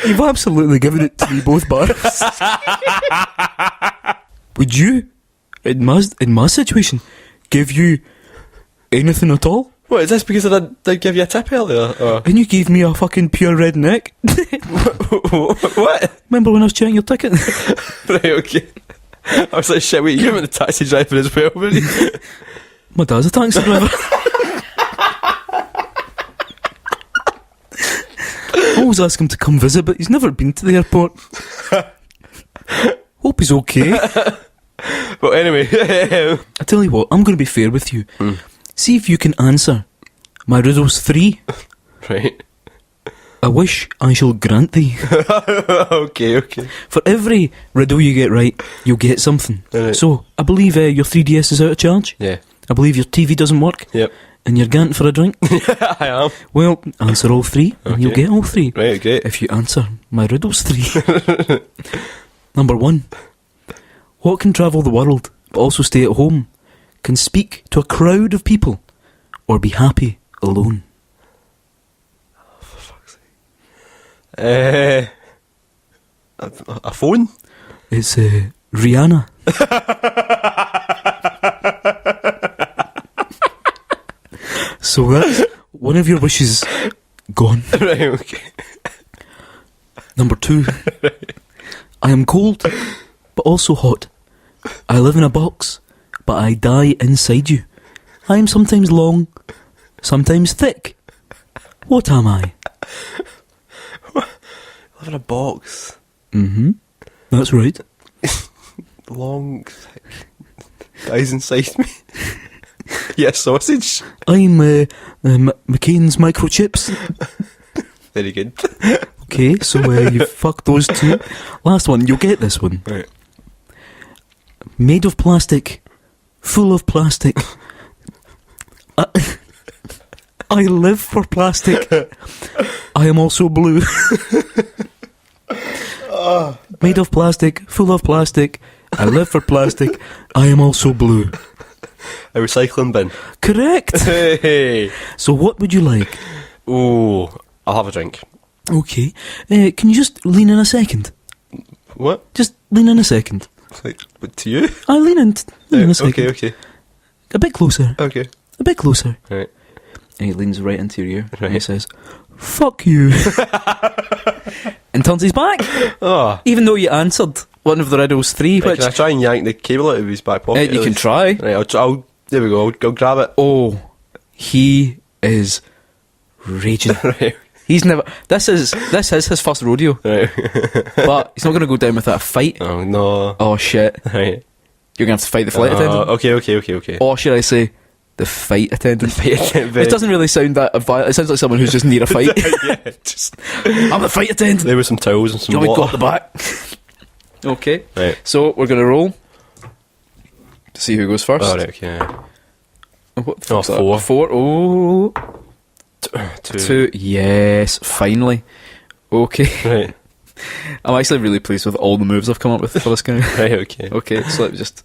A: You've absolutely given it to me both bars. Would you, in my situation, give you anything at all?
B: What, is this because I did give you a tip earlier? Or?
A: And you gave me a fucking pure red neck.
B: What?
A: Remember when I was checking your ticket?
B: Right, okay. I was like, shit, wait, you gave me the taxi driver as well, were you?
A: My dad's a taxi driver. I always ask him to come visit, but he's never been to the airport. Hope he's okay.
B: But anyway.
A: I tell you what, I'm going to be fair with you. See if you can answer my riddles 3.
B: Right.
A: A wish I shall grant thee.
B: Okay.
A: For every riddle you get right, you'll get something.
B: Right.
A: So, I believe your 3DS is out of charge.
B: Yeah.
A: I believe your TV doesn't work.
B: Yep.
A: And you're ganting for a drink.
B: I am.
A: Well, answer all 3 and you'll
B: Okay.
A: get all 3.
B: Right, great.
A: If you answer my riddles 3. Number 1. What can travel the world but also stay at home, can speak to a crowd of people, or be happy alone?
B: A phone?
A: It's Rihanna. So that's one of your wishes gone.
B: Right, okay.
A: Number 2. I am cold, but also hot. I live in a box, but I die inside you. I am sometimes long, sometimes thick. What am I?
B: I live in a box.
A: Mm-hmm. That's right.
B: Long, thick. Guys inside me. Yeah, sausage.
A: I'm McCain's microchips.
B: Very good.
A: Okay, so you fucked those 2. Last one, you'll get this one.
B: Right.
A: Made of plastic, full of plastic. I live for plastic. I am also blue. Made of plastic, full of plastic. I live for plastic. I am also blue.
B: A recycling bin.
A: Correct.
B: Hey.
A: So what would you like?
B: Oh, I'll have a drink.
A: Okay. Can you just lean in a second?
B: What?
A: Just lean in a second.
B: Like, what, to you?
A: I lean in a second.
B: Okay.
A: A bit closer.
B: Okay.
A: A bit closer.
B: Right.
A: And he leans right into your ear.
B: Right.
A: And he says, "Fuck you." And turns his back.
B: Oh.
A: Even though you answered one of the riddles 3,
B: Right,
A: which...
B: can I try and yank the cable out of his back pocket?
A: you can try.
B: Right, I'll there we go. I'll grab it.
A: Oh, he is raging.
B: Right.
A: He's never... This is his first rodeo.
B: Right.
A: But he's not going to go down without a fight.
B: Oh, no.
A: Oh, shit.
B: Right.
A: You're going to have to fight the flight attendant.
B: Okay.
A: Or should I say, the fight attendant?
B: Very-
A: It doesn't really sound that violent. It sounds like someone who's just near a fight.
B: Yeah, just...
A: I'm the fight attendant.
B: There were some towels and
A: Do
B: some
A: you want me to go
B: water.
A: up the back? Okay.
B: Right.
A: So, we're going to roll to see who goes first.
B: Oh, right, okay.
A: What the fuck's that?
B: 4.
A: 4. Oh.
B: 2.
A: 2. Yes, finally. Okay.
B: Right.
A: I'm actually really pleased with all the moves I've come up with for this guy.
B: Right, okay.
A: Okay, so let me just...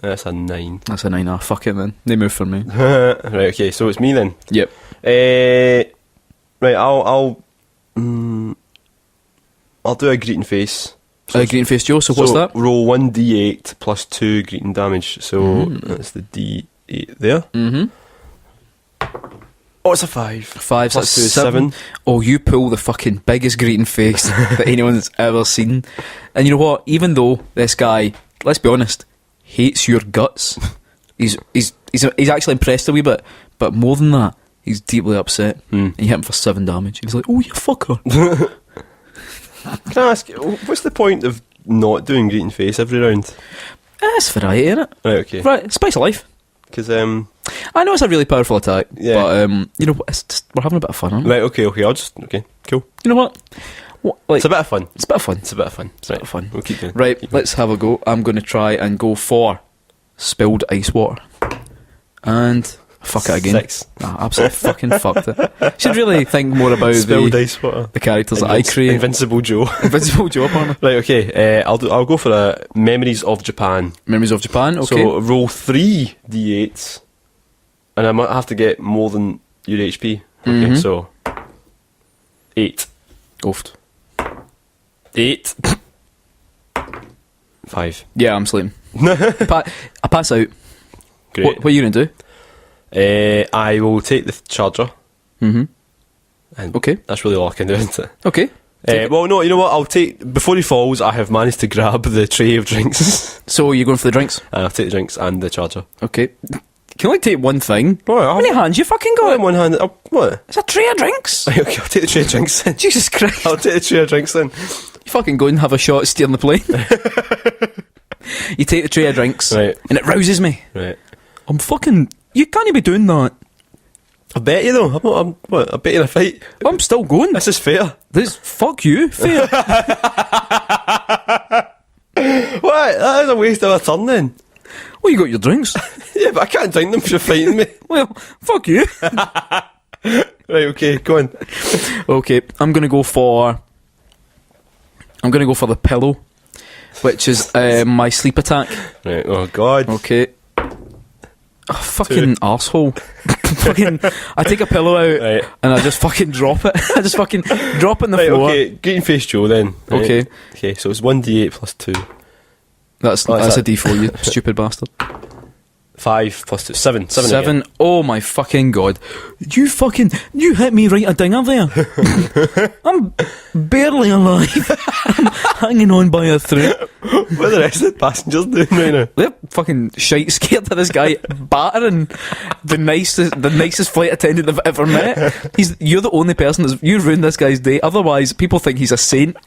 B: That's a 9.
A: That's a 9. Fuck it then. They move for me.
B: Right, okay, so it's me then.
A: Yep.
B: Right, I'll do a greeting face.
A: Green Face Joe, so what's that?
B: Roll 1d8 plus 2 greeting damage. So that's the d8 there.
A: Mm-hmm.
B: Oh, it's a 5.
A: 5, so
B: Plus
A: that's
B: 2 is
A: 7. Oh, you pull the fucking biggest greeting face that anyone's ever seen. And you know what? Even though this guy, let's be honest, hates your guts, he's actually impressed a wee bit. But more than that, he's deeply upset. And you hit him for 7 damage. He's like, "Oh, you fucker."
B: Can I ask, what's the point of not doing greeting face every round?
A: That's variety, innit?
B: Right, okay.
A: Right, spice of life.
B: Because,
A: I know it's a really powerful attack,
B: Yeah.
A: but you know what? It's just, we're having a bit of fun, aren't we?
B: right, okay, okay, cool.
A: You know what? Like,
B: It's a bit of fun.
A: it's a bit of fun.
B: It's a bit of fun.
A: It's a bit of fun.
B: We'll keep doing.
A: Right,
B: keep going.
A: let's have a go. I'm going to try and go for spilled ice water. And fuck it again.
B: 6.
A: Nah, absolutely fucking fucked it. Should really think more about
B: Spilled ice water.
A: the characters that I create.
B: Invincible Joe.
A: Invincible Joe partner.
B: Right, okay. I'll go for a Memories of Japan.
A: Memories of Japan, okay.
B: So roll 3 d8s, and I might have to get more than your HP. Okay,
A: Mhm.
B: so 8.
A: Oofed.
B: 8. 5.
A: Yeah, I'm sleeping. I pass out.
B: Great.
A: What are you going to do?
B: I will take the charger.
A: Mm-hmm.
B: And
A: Okay.
B: that's really all I can do, isn't it?
A: Okay.
B: Well, no, you know what? I'll take... Before he falls, I have managed to grab the tray of drinks.
A: So you're going for the drinks?
B: And I'll take the drinks and the charger.
A: Okay. Can you only take one thing?
B: Oh,
A: How many hands you fucking
B: in
A: got?
B: one hand... what?
A: It's a tray of drinks.
B: Okay, I'll take the tray of drinks then.
A: Jesus Christ.
B: I'll take the tray of drinks then.
A: You fucking go and have a shot at steering the plane. You take the tray of drinks,
B: Right.
A: and it rouses me.
B: Right.
A: I'm fucking... You can't be doing that.
B: I bet you though. I bet you in a fight.
A: I'm still going.
B: This is fair.
A: This... Fuck you. Fair.
B: What? That is a waste of a turn then.
A: Well, you got your drinks.
B: Yeah, but I can't drink them if you're fighting me.
A: Well, fuck you.
B: Right, okay, go on.
A: Okay, I'm going to go for the pillow, which is my sleep attack.
B: Right, oh god.
A: Okay. Oh, fucking arsehole. I take a pillow out
B: Right.
A: and I just fucking drop it. I just fucking drop it on the
B: Right,
A: floor.
B: okay, Green Face Joe then. Right.
A: Okay.
B: Okay, so it's 1d8 plus 2.
A: That's
B: Oh, is
A: a
B: that-
A: D4, you stupid bastard.
B: 5 plus 2. 7. 7 again.
A: 7. Oh my fucking god. You hit me right a dinger there. I'm barely alive. I'm hanging on by a thread.
B: What are the rest of the passengers doing right now?
A: They're fucking shite scared of this guy battering the nicest flight attendant they've ever met. You're the only person you ruined this guy's day. Otherwise, people think he's a saint.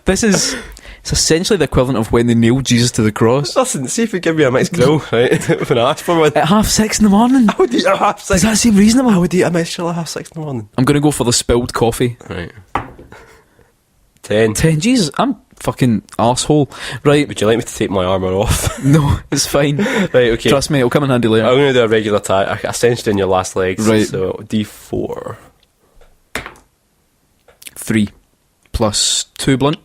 A: It's essentially the equivalent of when they nailed Jesus to the cross.
B: Listen, see if you give me a mixed grill, right? When I ask for one.
A: At 6:30 in the morning.
B: I would eat a half
A: Does
B: six.
A: that seem reasonable?
B: I would eat a mixed grill at 6:30 in the morning.
A: I'm going to go for the spilled coffee.
B: Right. 10.
A: 10. Jesus, I'm fucking arsehole. Right.
B: Would you like me to take my armour off?
A: No, it's fine.
B: Right, okay.
A: Trust me, it'll come in handy later.
B: I'm going to do a regular attack. I cinched in your last legs.
A: Right.
B: So, D4.
A: 3 plus 2 blunt.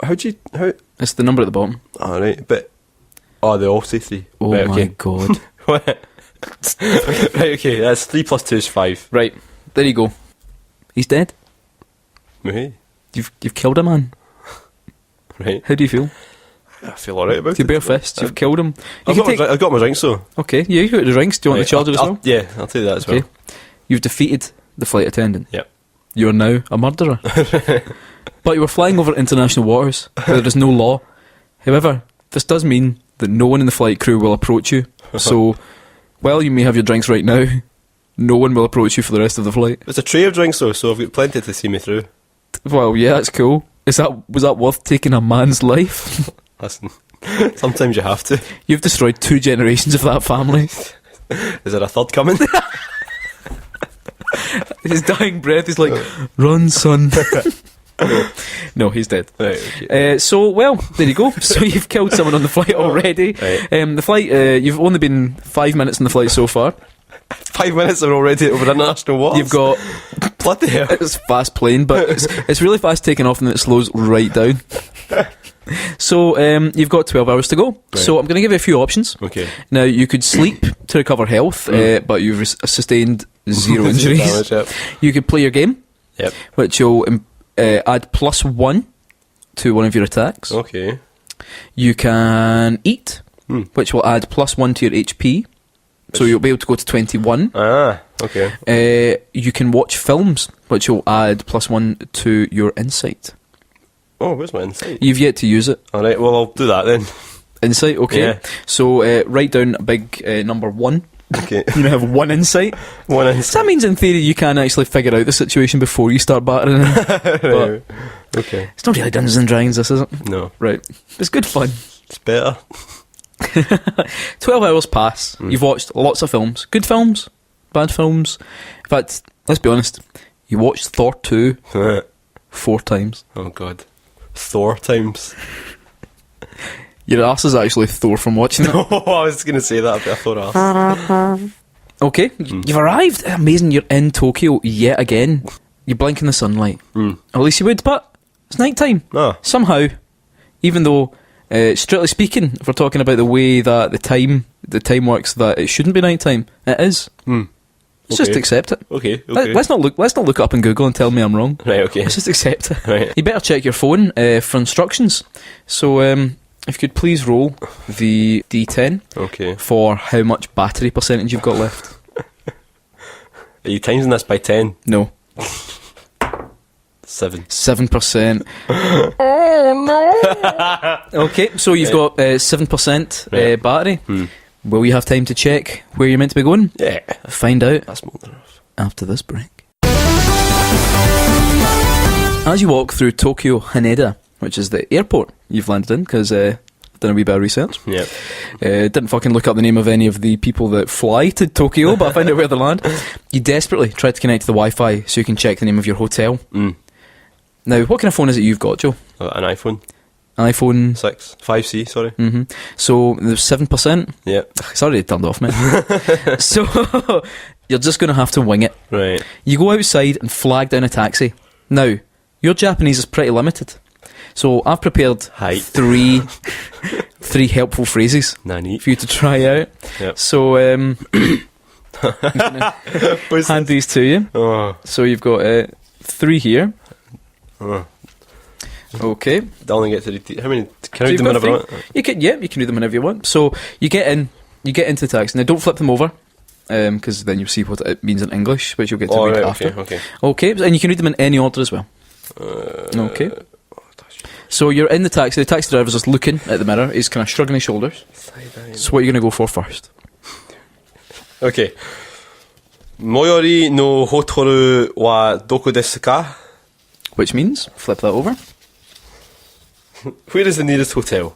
B: How'd you... How...
A: It's the number at the bottom.
B: Alright, but... Oh, they all say 3.
A: Oh
B: right,
A: my
B: okay.
A: god.
B: What? Right, okay, that's 3 plus 2 is 5.
A: Right, there you go. He's dead.
B: Hey.
A: You've killed a man.
B: Right.
A: How do you feel?
B: I feel alright about
A: With your
B: it.
A: bare fists, you've killed him. You
B: I've
A: can
B: got,
A: take...
B: I've got my drinks though.
A: Okay, yeah, you got the drinks. Do you want
B: Right,
A: the charger as
B: I'll-
A: well?
B: Yeah, I'll take that as
A: Okay.
B: well.
A: You've defeated the flight attendant.
B: Yep.
A: You are now a murderer. But you were flying over international waters where there is no law. However, this does mean that no one in the flight crew will approach you. So, while you may have your drinks right now, no one will approach you for the rest of the flight.
B: It's a tray of drinks though, so I've got plenty to see me through.
A: Well, yeah, that's cool. Was that worth taking a man's life?
B: Listen, sometimes you have to.
A: You've destroyed 2 generations of that family.
B: Is there a third coming?
A: His dying breath is like, run, son. No, he's dead.
B: Right, okay.
A: So, well, there you go. So you've killed someone on the flight already.
B: Right.
A: The flight, you've only been 5 minutes in the flight so far.
B: 5 minutes are already over international waters.
A: You've got...
B: bloody hell.
A: It's fast plane, but it's really fast taking off and then it slows right down. So, you've got 12 hours to go.
B: Right.
A: So I'm going to give you a few options.
B: Okay.
A: Now, you could sleep to recover health, but you've sustained 0 injuries.
B: Damage, yep.
A: You could play your game,
B: Yep.
A: which will add +1 to one of your attacks.
B: Okay.
A: You can eat,
B: Hmm.
A: which will add +1 to your HP. So you'll be able to go to 21.
B: Ah, okay.
A: You can watch films, which will add +1 to your insight.
B: Oh, where's my insight?
A: You've yet to use it.
B: Alright, well, I'll do that then.
A: Insight, okay.
B: Yeah.
A: So write down a big number 1.
B: Okay.
A: You now have 1 insight.
B: One
A: So
B: insight.
A: that means in theory you can actually figure out the situation before you start battering him. But
B: Okay.
A: it's not really Dungeons and Dragons, this isn't.
B: No,
A: Right. It's good fun.
B: it's better.
A: 12 hours pass. You've watched lots of films. Good films, bad films. In fact, let's be honest. You watched Thor 2 4 times.
B: Oh god. Thor times.
A: Your arse is actually Thor from watching it.
B: Oh, I was going to say that, but I thought
A: Okay, you've arrived. Amazing, you're in Tokyo yet again. You blink in the sunlight. At least you would, but it's night time.
B: Ah.
A: Somehow, even though, strictly speaking, if we're talking about the way that the time works, that it shouldn't be night time, it is. Let's just
B: Okay.
A: accept it.
B: Okay, okay.
A: Let's not look it up in Google and tell me I'm wrong.
B: Right, okay.
A: Let's just accept it.
B: Right.
A: You better check your phone for instructions. So, if you could please roll the D10
B: Okay.
A: for how much battery percentage you've got left.
B: Are you timesing this by 10?
A: No.
B: 7.
A: 7%. Oh no! Okay, so you've got 7%
B: Right.
A: battery. Will you have time to check where you're meant to be going?
B: Yeah.
A: Find out
B: That's more than enough.
A: after this break. As you walk through Tokyo Haneda, which is the airport you've landed in, because done a wee bit of research.
B: Yeah.
A: Didn't fucking look up the name of any of the people that fly to Tokyo, but I found out where they land. You desperately try to connect to the Wi-Fi so you can check the name of your hotel. Now, what kind of phone is it you've got, Joe?
B: An iPhone
A: An iPhone
B: 6. 5C, sorry.
A: So there's 7%.
B: Yeah.
A: It's already turned off, mate. So you're just going to have to wing it.
B: Right.
A: You go outside and flag down a taxi. Now, your Japanese is pretty limited. So I've prepared
B: Hi.
A: three helpful phrases
B: Nani.
A: for you to try out.
B: Yep.
A: So
B: What's
A: Hand these to you.
B: Oh.
A: So you've got 3 here.
B: Oh.
A: Okay.
B: I only get to read. How many? Can I
A: So
B: read
A: you've
B: them
A: got
B: whenever I
A: 3.
B: want?
A: You can read them whenever you want. So you get into the taxi. Now don't flip them over, because then you'll see what it means in English, which you'll get to
B: Oh,
A: read
B: right,
A: after.
B: okay.
A: Okay, and you can read them in any order as well. Okay. So you're in the taxi. The taxi driver's just looking at the mirror. He's kind of shrugging his shoulders. So what are you going to go for first?
B: Okay. Moyori no hotoru wa doko desu ka?
A: Which means, flip that over.
B: Where is the nearest hotel?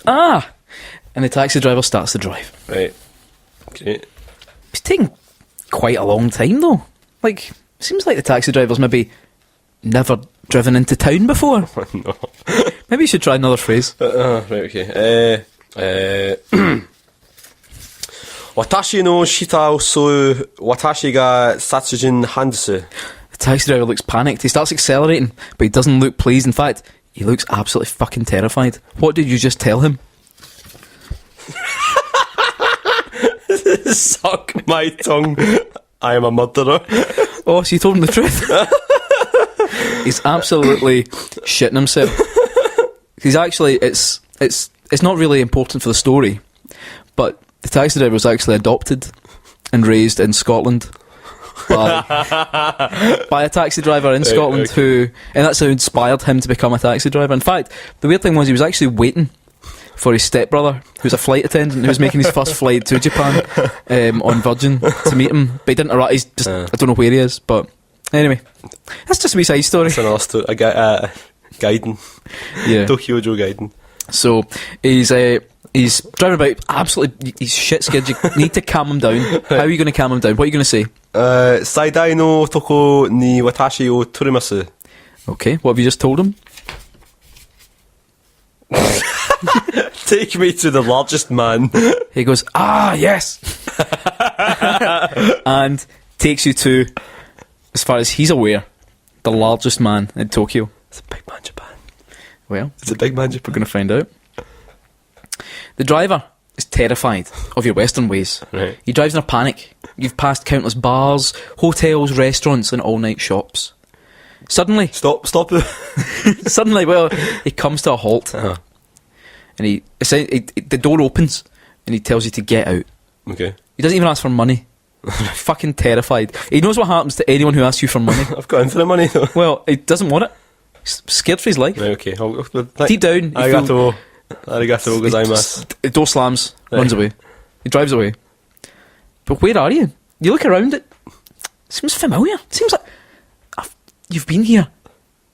A: Ah! And the taxi driver starts the drive.
B: Right. Okay.
A: It's taking quite a long time though. Like, seems like the taxi driver's maybe never driven into town before.
B: No.
A: Maybe you should try another phrase.
B: Right, okay. Watashi no shita o so watashi ga satsujin handesu.
A: The taxi driver looks panicked. He starts accelerating, but he doesn't look pleased. In fact, he looks absolutely fucking terrified. What did you just tell him?
B: Suck my tongue. I am a murderer.
A: Oh, so you told him the truth? He's absolutely shitting himself. He's actually, it's not really important for the story, but the taxi driver was actually adopted and raised in Scotland by a taxi driver in Scotland
B: okay.
A: who, and that's how inspired him to become a taxi driver. In fact, the weird thing was he was actually waiting for his stepbrother, who's a flight attendant, who was making his first flight to Japan on Virgin to meet him, but he didn't arrive. He's just, I don't know where he is, but anyway, that's just a wee side story.
B: It's another story. Gaiden.
A: Yeah.
B: Tokyo Joe Gaiden.
A: So he's driving about absolutely. He's shit scared. You need to calm him down. How are you going to calm him down? What are you going to say?
B: Saidai no toko ni watashi o torimasu.
A: Okay, what have you just told him?
B: Take me to the largest man.
A: He goes, ah, yes, and takes you to, as far as he's aware, the largest man in Tokyo.
B: It's a big man, Japan.
A: Well,
B: It's a big man,
A: we're
B: Japan.
A: going to find out. The driver is terrified of your Western ways.
B: Right.
A: He drives in a panic. You've passed countless bars, hotels, restaurants, and all-night shops. Suddenly,
B: Stop.
A: suddenly, well, he comes to a halt,
B: Uh-huh.
A: and the door opens, and he tells you to get out.
B: Okay.
A: He doesn't even ask for money. Fucking terrified. He knows what happens to anyone who asks you for money.
B: I've got infinite money though.
A: Well, he doesn't want it. He's scared for his life.
B: Right, okay.
A: Deep down, you feel-
B: Arigato gozaimasu.
A: the door slams,
B: Right.
A: runs away. He drives away. But where are you? You look around it. Seems familiar. Seems like you've been here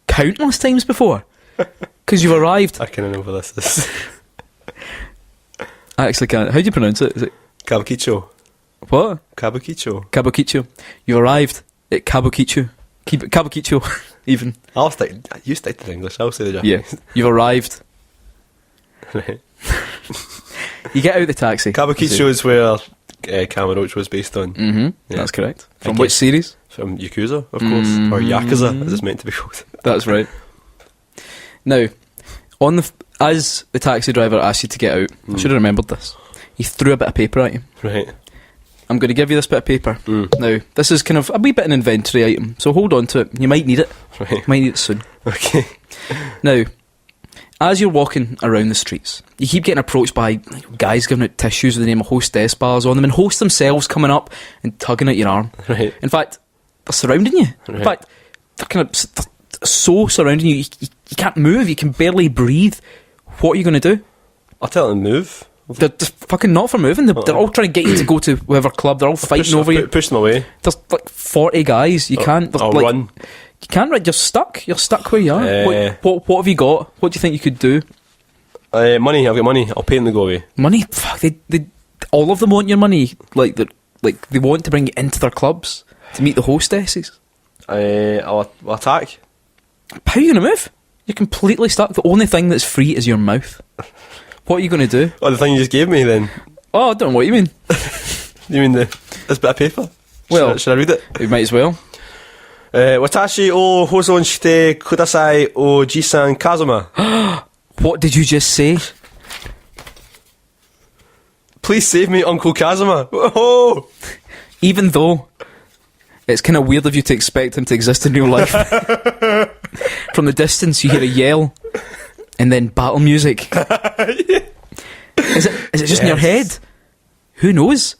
A: countless times before. Because you've arrived.
B: I kind of know what this is.
A: I actually can't. How do you pronounce it? Is it
B: Kabukicho.
A: what?
B: Kabukicho.
A: Kabukicho. You arrived at Kabukicho. Kabukicho, even.
B: You stick to English. I'll say the
A: Yeah.
B: Japanese.
A: You've arrived.
B: Right.
A: You get out of the taxi.
B: Kabukicho is where Kamurocho was based on.
A: Mm-hmm.
B: Yeah.
A: That's correct. From
B: Thank
A: which
B: you.
A: series?
B: From Yakuza, of course. Or Yakuza, as it's meant to be called.
A: That's right. Now, as the taxi driver asked you to get out, I should have remembered this. He threw a bit of paper at you.
B: Right.
A: I'm going to give you this bit of paper. Now, this is kind of a wee bit of an inventory item, so hold on to it. You might need it.
B: Right.
A: You might need it soon.
B: Okay.
A: Now, as you're walking around the streets, you keep getting approached by guys giving out tissues with the name of hostess bars on them, and hosts themselves coming up and tugging at your arm.
B: Right.
A: In fact, they're surrounding you.
B: Right.
A: In fact, they're kind of so surrounding you, you can't move, you can barely breathe. What are you going to do?
B: I'll tell them to move.
A: They're just fucking not for moving. They're all trying to get you to go to whatever club. They're all fighting over you.
B: Push them away.
A: There's like 40 guys. You can't.
B: I'll
A: like,
B: run.
A: You can't. You're stuck. You're stuck where you are. What have you got? What do you think you could do?
B: Money. I've got money. I'll pay them to go away.
A: Money. Fuck. They all of them want your money. Like they want to bring you into their clubs to meet the hostesses.
B: I'll attack.
A: How are you going to move? You're completely stuck. The only thing that's free is your mouth. What are you going to do?
B: Oh, the thing you just gave me then.
A: Oh, I don't know what you mean.
B: You mean this bit of paper?
A: Well,
B: should I read it?
A: You might as well.
B: Watashi o hozon shite kudasai o Jisan Kazuma.
A: What did you just say?
B: Please save me, Uncle Kazuma. Oh!
A: even though it's kind of weird of you to expect him to exist in real life. From the distance, you hear a yell, and then battle music. Is it just in your head? Who knows?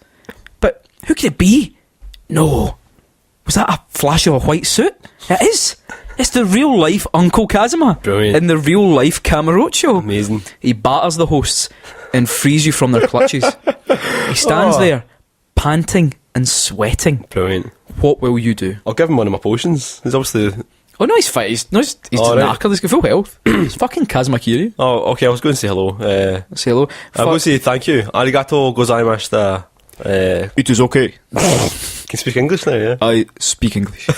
A: But who could it be? No. Was that a flash of a white suit? It is. It's the real life Uncle Kazuma.
B: Brilliant.
A: In the real life Kamurocho.
B: Amazing.
A: He batters the hosts and frees you from their clutches. He stands there, panting and sweating.
B: Brilliant.
A: What will you do?
B: I'll give him one of my potions. He's obviously...
A: Oh no, he's fine. He's just
B: All right.
A: knackered. He's got full health. He's fucking Kazuma Kiryu.
B: Oh, okay, I was going to say hello.
A: Say hello.
B: I'm going to say thank you. Arigato gozaimashita.
A: It is okay.
B: Can you speak English now, yeah?
A: I speak English. So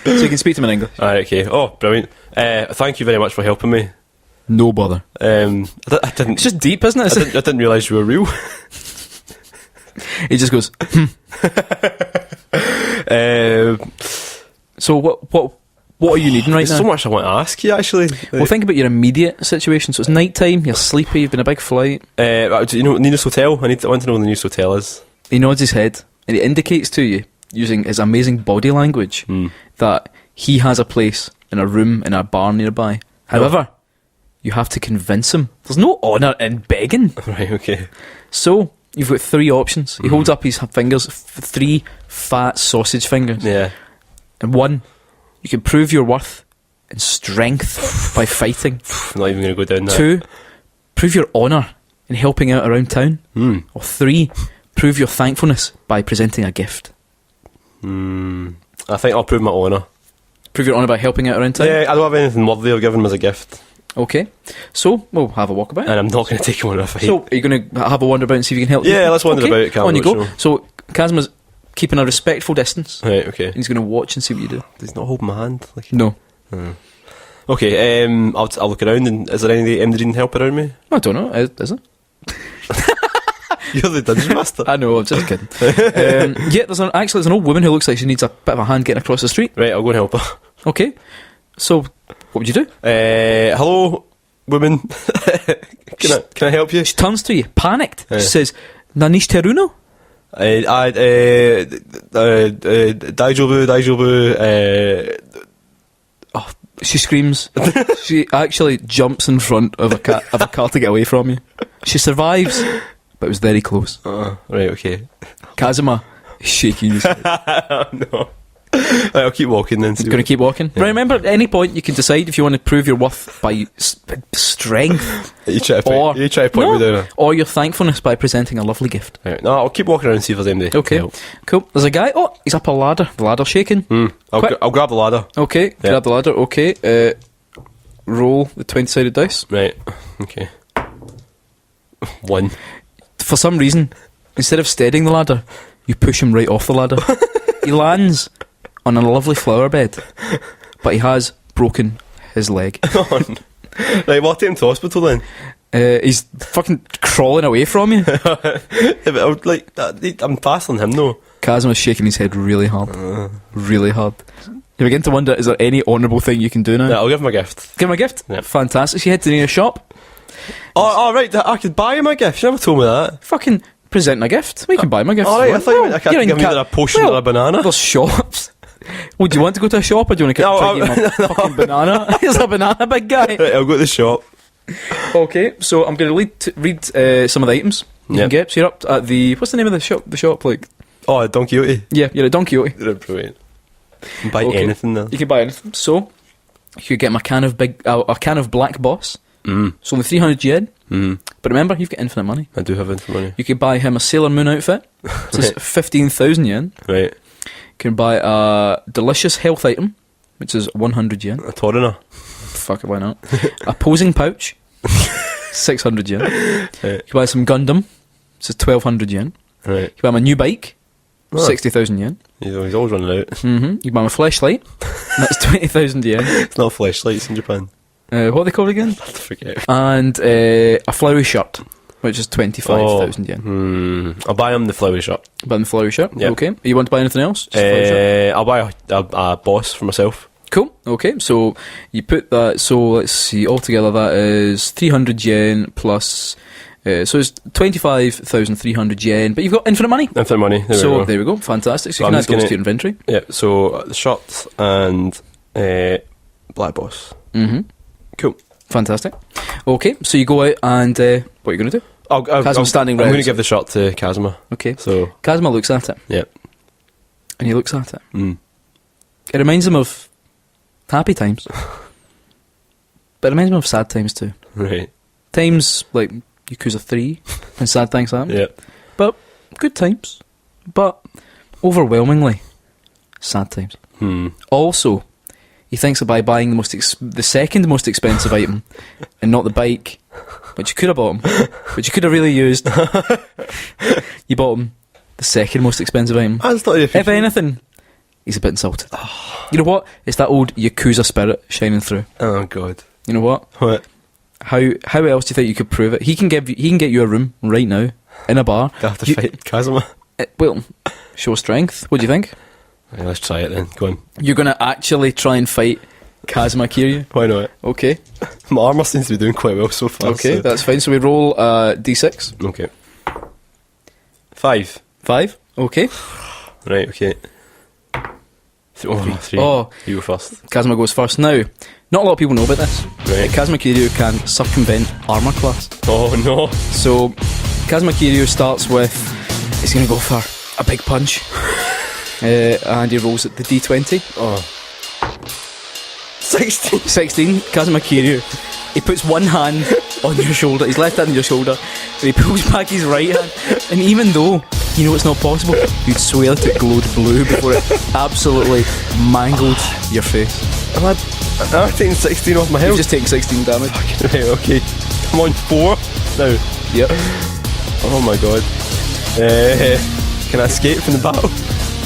A: you can speak to him in English.
B: Alright, okay. Oh, brilliant. Thank you very much for helping me.
A: No bother.
B: I didn't...
A: It's just deep, isn't it?
B: I didn't realise you were real.
A: He just goes, So what are you needing right
B: There's
A: now?
B: so much I want to ask you, actually.
A: Well, think about your immediate situation. So it's night time, you're sleepy, you've been a big flight.
B: Do you know Nina's Hotel? I want to know where the nearest hotel is.
A: He nods his head and he indicates to you, using his amazing body language, that he has a place in a room in a bar nearby. However, you have to convince him. There's no honour in begging.
B: Right, okay.
A: So you've got three options. He holds up his fingers, three fat sausage fingers.
B: Yeah.
A: And one, you can prove your worth and strength by fighting.
B: I'm not even going to go down that.
A: 2, prove your honour in helping out around town. Or 3, prove your thankfulness by presenting a gift.
B: I think I'll prove my honour.
A: Prove your honour by helping out around town?
B: Yeah, I don't have anything worthy of giving him as a gift.
A: Okay. So, we'll have a walkabout.
B: And I'm not going to take him on a fight.
A: So, are you going to have a wander about and see if you can help?
B: Yeah, let's wander
A: Okay,
B: about, Cam,
A: on you go.
B: sure.
A: So, Kazuma's keeping a respectful distance.
B: Right, okay.
A: And he's going to watch and see what you do.
B: He's not holding my hand. Like...
A: No.
B: Okay, I'll look around, and is there any Emdreen help around me?
A: I don't know. Is it?
B: You're the dungeon master.
A: I know, I'm just kidding. Yeah, there's an old woman who looks like she needs a bit of a hand getting across the street.
B: Right, I'll go and help her.
A: Okay. So, what would you do?
B: Hello, woman. Can I help you?
A: She turns to you, panicked. She says, Nanish Teruno?
B: Daijobu.
A: She screams. She actually jumps in front of a car to get away from you. She survives, but it was very close.
B: Right, okay.
A: Kazuma is shaking his head.
B: No. Right, I'll keep walking then.
A: Going to keep walking. Yeah. Right, remember, at any point you can decide if you want to prove your worth by strength.
B: You try to point me down.
A: Or your thankfulness by presenting a lovely gift.
B: Right, no, I'll keep walking around and see if there's anybody.
A: Okay, cool. There's a guy. Oh, he's up a ladder. The ladder's shaking.
B: I'll grab the ladder.
A: Okay, grab the ladder. Okay, roll the 20-sided dice.
B: Right, okay. 1.
A: For some reason, instead of steadying the ladder, you push him right off the ladder. He lands on a lovely flower bed, but he has broken his leg.
B: Right, well, I'll take him to hospital then.
A: He's fucking crawling away from you.
B: Yeah, but I'm faster than him though.
A: Kazuma's shaking his head really hard. Really hard. You begin to wonder, is there any honourable thing you can do now?
B: Yeah, I'll give him a gift.
A: Give him a gift?
B: Yep.
A: Fantastic. So you head to the nearest shop.
B: Oh, right, I could buy him a gift. You never told me that.
A: Fucking present a gift. Well, you can buy him a gift.
B: Alright, I thought you meant I
A: You're
B: could
A: in
B: give him either a potion or a banana.
A: There's shops. Well, do you want to go to a shop or do you want to try to give him a fucking banana? Here's a banana, big guy.
B: Right, I'll go to the shop.
A: Okay, so I'm going to read some of the items you can get. So you're up at the... What's the name of the shop? The shop, like...
B: Oh, Don Quixote.
A: Yeah, you're at Don Quixote.
B: They're brilliant. You can buy anything there.
A: You can buy anything. So, you could get him a can of Black Boss. It's only 300 yen. But remember, you've got infinite money.
B: I do have infinite money.
A: You could buy him a Sailor Moon outfit. It's 15,000 yen.
B: Right.
A: You can buy a delicious health item, which is 100 yen.
B: A Torriner.
A: Fuck it, why not? A posing pouch, 600 yen.
B: Right.
A: You can buy some Gundam, which is 1,200 yen.
B: Right.
A: You can buy my new bike, 60,000 yen.
B: He's always running out.
A: You can buy my flashlight, that's 20,000 yen.
B: It's not flashlights in Japan.
A: What are they called again?
B: I forget.
A: And a flowery shirt, which is 25,000 yen.
B: I'll buy him the flowery shirt.
A: Buy the flowery shirt?
B: Yep.
A: Okay. You want to buy anything else? Just flowery shirt?
B: I'll buy a boss for myself.
A: Cool. Okay, so you put that. So let's see. Altogether, that is 300 yen plus So it's 25,300 yen, but you've got infinite money.
B: Infinite money.
A: There we go. Fantastic. So you
B: I'm
A: can add
B: just
A: those
B: gonna-
A: to your inventory.
B: Yeah, so the shirt and Black Boss.
A: Mm-hmm.
B: Cool.
A: Fantastic. Okay, so you go out and what are you going to do? Kazuma's standing
B: I'm
A: round.
B: going to give the shirt to Kazuma.
A: Okay.
B: So,
A: Kazuma looks at it,
B: yeah.
A: and he looks at it.
B: Mm.
A: It reminds him of happy times, but it reminds him of sad times too.
B: Right.
A: Times like Yakuza 3 when sad things happen.
B: Yeah.
A: But good times. But overwhelmingly sad times. Also, he thinks that by buying the second most expensive item and not the bike, which you could have bought him, which you could have really used, you bought him the second most expensive item.
B: I just thought
A: If anything, he's a bit insulted. You know what? It's that old Yakuza spirit shining through.
B: Oh, God.
A: You know what?
B: What?
A: How else do you think you could prove it? He can get you a room right now in a bar.
B: Do I have to fight Kazuma?
A: Well, show strength. What do you think?
B: Right, let's try it then. Go on.
A: You're going to actually try and fight Kazuma Kiryu?
B: Why not?
A: Okay.
B: My armour seems to be doing quite well so far.
A: Okay,
B: so-
A: that's fine. So we roll d6.
B: Okay. 5.
A: 5. Okay.
B: Right, okay. Oh, 3.
A: Oh.
B: You go first.
A: Kazuma goes first. Now, not a lot of people know about this.
B: Right.
A: Kazuma Kiryu can circumvent armour class.
B: Oh, no.
A: So, Kazuma Kiryu starts with, he's going to go for a big punch. And he rolls at the d20.
B: Oh. 16.
A: 16, Kazuma Kiryu. He puts one hand on your shoulder, his left hand on your shoulder, and he pulls back his right hand. And even though you know it's not possible, you'd swear that it glowed blue before it absolutely mangled your face.
B: I'm taking 16 off my
A: You've
B: health.
A: just taken 16 damage.
B: Right, okay. I'm on 4 now.
A: Yep.
B: Oh my god. Can I escape from the battle?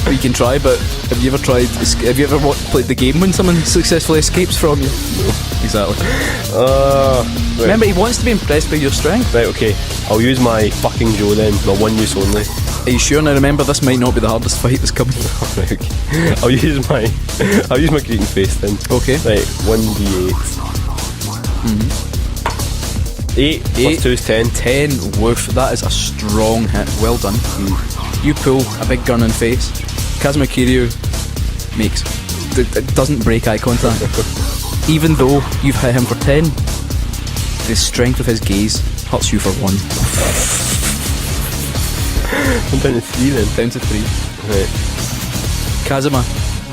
A: Well, you can try, but have you ever played the game when someone successfully escapes from you? No. Exactly.
B: Right.
A: Remember, he wants to be impressed by your strength.
B: Right, okay. I'll use my fucking Joe then. My one use only.
A: Are you sure? Now remember, this might not be the hardest fight that's coming.
B: Right, okay. I'll use my greeting face then.
A: Okay.
B: Right, 1d8. 8 plus 2 is 10.
A: 10, woof, that is a strong hit. Well done. You pull a big gun in face. Kazuma Kiryu doesn't break eye contact. Even though you've hit him for 10, the strength of his gaze hurts you for 1.
B: I'm down to 3 then.
A: Down to 3.
B: Right.
A: Kazuma.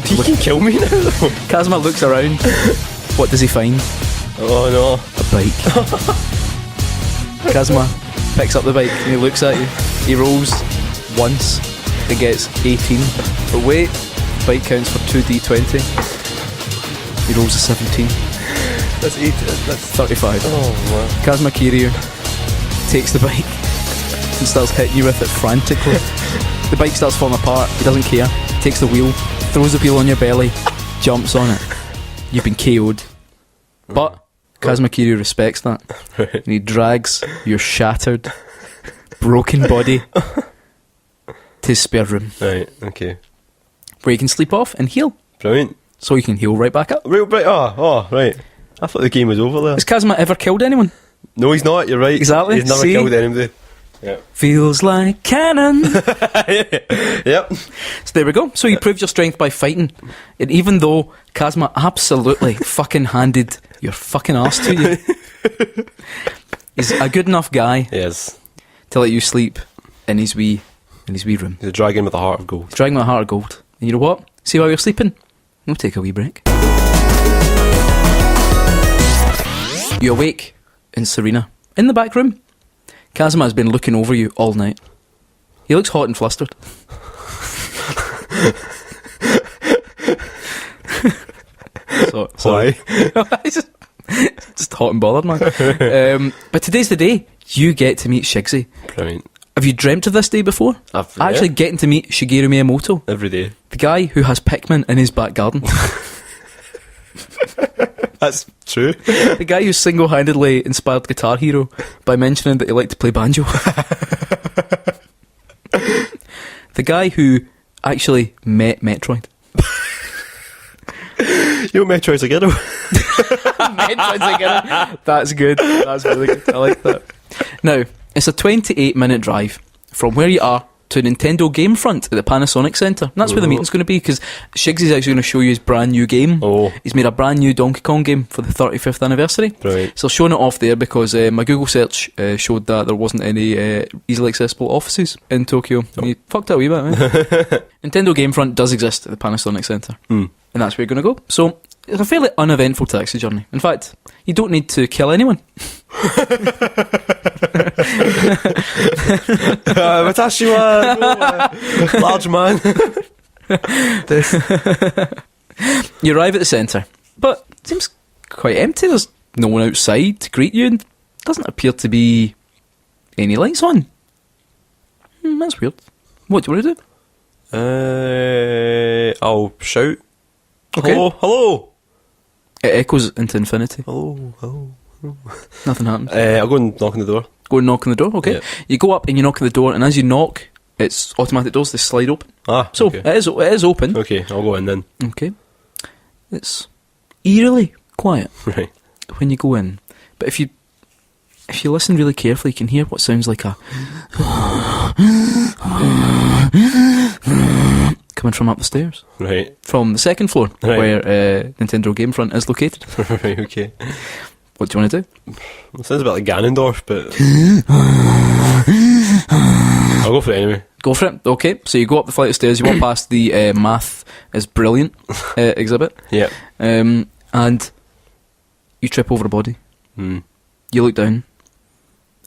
B: He can kill me now though.
A: Kazuma looks around. What does he find?
B: Oh no.
A: A bike. Kazuma picks up the bike and he looks at you. He rolls once. It gets 18. But wait, the bike counts for 2d20. He rolls a 17.
B: That's 8. That's
A: 35.
B: Oh man.
A: Kazuma Kiryu takes the bike and starts hitting you with it frantically. The bike starts falling apart. He doesn't care. Takes the wheel, throws the wheel on your belly, jumps on it. You've been KO'd. But Kazuma Kiryu respects that.
B: Right.
A: And he drags your shattered, broken body to his spare room,
B: Right, okay.
A: where you can sleep off and heal.
B: Brilliant.
A: So you can heal right back up.
B: Right, right. I thought the game was over there.
A: Has Kazuma ever killed anyone?
B: No, he's not, you're right.
A: Exactly,
B: He's never
A: see?
B: killed anybody. Yeah.
A: Feels like cannon.
B: Yep.
A: So there we go. So you proved your strength by fighting. And even though Kazuma absolutely fucking handed your fucking arse to you, he's a good enough guy
B: Yes.
A: to let you sleep in his wee room.
B: The dragon with a heart of gold.
A: Dragging my heart of gold. And you know what? See while you're sleeping? We'll take a wee break. You awake in Serena. In the back room. Kazuma has been looking over you all night. He looks hot and flustered.
B: Why?
A: He's just hot and bothered, man. But today's the day you get to meet Shigsy.
B: Brilliant.
A: Have you dreamt of this day before? Actually getting to meet Shigeru Miyamoto,
B: Every day.
A: the guy who has Pikmin in his back garden.
B: That's true.
A: The guy who single-handedly inspired Guitar Hero by mentioning that he liked to play banjo. The guy who actually met Metroid.
B: You know Metroid's a ghetto.
A: Metroid's again. That's good. That's really good. I like that. Now, It's a 28-minute drive from where you are to Nintendo Game Front at the Panasonic Centre. And that's where the meeting's going to be, because Shigsy's actually going to show you his brand new game.
B: Oh.
A: He's made a brand new Donkey Kong game for the 35th anniversary.
B: Right.
A: So showing it off there because my Google search showed that there wasn't any easily accessible offices in Tokyo. And you fucked it a wee bit, man. Nintendo Game Front does exist at the Panasonic Centre. And that's where you're going to go. So it's a fairly uneventful taxi journey. In fact, you don't need to kill anyone.
B: Watashi wa large man.
A: You arrive at the centre, but it seems quite empty. There's no one outside to greet you, and doesn't appear to be any lights on. That's weird. What do you want to do?
B: I'll shout.
A: Okay.
B: Hello, hello.
A: It echoes into infinity.
B: Hello, hello.
A: Nothing happens.
B: I'll go and knock on the door.
A: Go and knock on the door, okay.
B: Yeah.
A: You go up and you knock on the door, and as you knock, it's automatic doors, they slide open. So
B: okay.
A: it is open.
B: Okay, I'll go in then.
A: Okay. It's eerily quiet
B: Right.
A: when you go in. But if you listen really carefully, you can hear what sounds like a coming from up the stairs.
B: Right.
A: From the second floor,
B: Right.
A: where Nintendo Game Front is located.
B: Right, okay.
A: What do you want to do?
B: It sounds a bit like Ganondorf, but I'll go for it anyway.
A: Go for it. Okay, so you go up the flight of stairs, you walk past the math is brilliant exhibit.
B: Yeah.
A: And you trip over a body. You look down.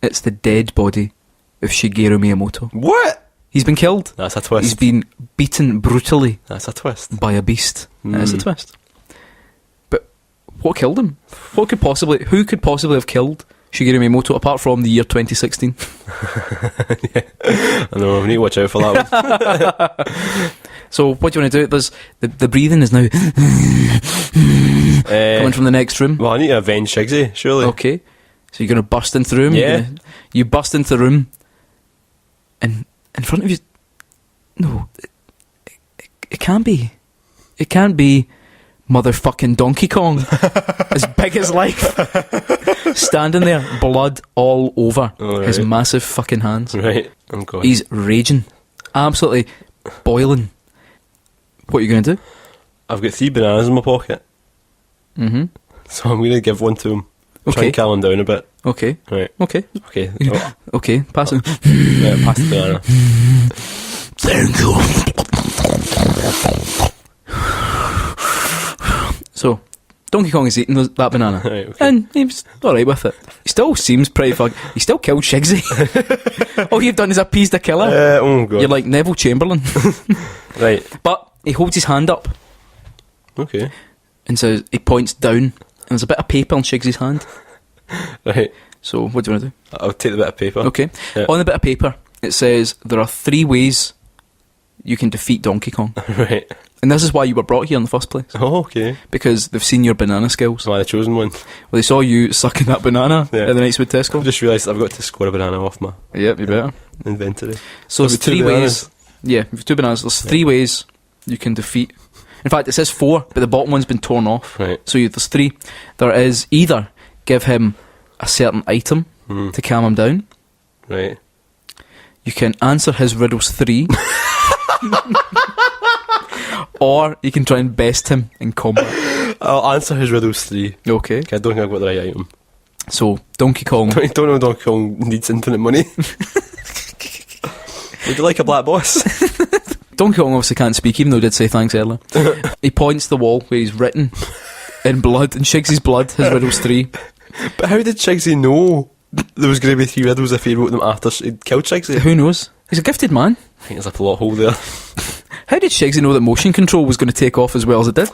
A: It's the dead body of Shigeru Miyamoto.
B: What?
A: He's been killed.
B: That's a twist.
A: He's been beaten brutally
B: That's a twist.
A: by a beast. That is a twist. But what killed him? Who could possibly have killed Shigeru Miyamoto apart from the year 2016?
B: Yeah. I know, we need to watch out for that one.
A: So what do you want to do? There's the breathing is now coming from the next room.
B: Well, I need to avenge Shigsy, surely.
A: Okay, so you're going to burst into the room.
B: Yeah.
A: You burst into the room, and in front of you, no, it can't be. It can't be motherfucking Donkey Kong, as big as life, standing there, blood all over his
B: right.
A: massive fucking hands.
B: Right, I'm going.
A: He's raging, absolutely boiling. What are you going to do?
B: I've got 3 bananas in my pocket, so I'm going to give one to him. Try
A: Okay.
B: and calm him down a bit.
A: Okay.
B: Right.
A: Okay.
B: Okay. Oh,
A: Okay. Pass him.
B: yeah, pass the banana.
A: Thank you. So, Donkey Kong is eating that banana,
B: Right, okay.
A: and he was alright with it. He still seems pretty He still killed Shigsy. All you've done is appease the killer.
B: Oh god.
A: You're like Neville Chamberlain.
B: Right.
A: But he holds his hand up,
B: Okay.
A: and so he points down, and there's a bit of paper on Shigsy's hand.
B: Right.
A: So, what do you want to do?
B: I'll take the bit of paper.
A: Okay.
B: Yeah.
A: On the bit of paper, it says there are 3 ways you can defeat Donkey Kong.
B: Right.
A: And this is why you were brought here in the first place.
B: Oh, okay.
A: Because they've seen your banana skills.
B: Am I the chosen one?
A: Well, they saw you sucking that banana
B: Yeah.
A: at the Knightswood
B: I've
A: Tesco.
B: just realised I've got to score a banana off my
A: Yep, you better.
B: inventory.
A: So there's
B: with 2
A: 3
B: bananas.
A: ways. Yeah, with 2 bananas. There's 3 ways you can defeat. In fact, it says 4, but the bottom one's been torn off.
B: Right.
A: So there's 3. There is either give him a certain item to calm him down.
B: Right.
A: You can answer his riddles 3. Or you can try and best him in combat.
B: I'll answer his riddles 3.
A: Okay.
B: I don't think I've got the right item.
A: So, Donkey Kong.
B: I don't know Donkey Kong needs infinite money. Would you like a black boss?
A: Donkey Kong obviously can't speak, even though he did say thanks earlier. He points to the wall where he's written in blood, in Shigsy's blood, his riddles 3.
B: But how did Shigsy know there was going to be 3 riddles if he wrote them after he'd killed Shigsy?
A: Who knows? He's a gifted man.
B: I think there's a plot hole there.
A: How did Shigsy know that motion control was going to take off as well as it did?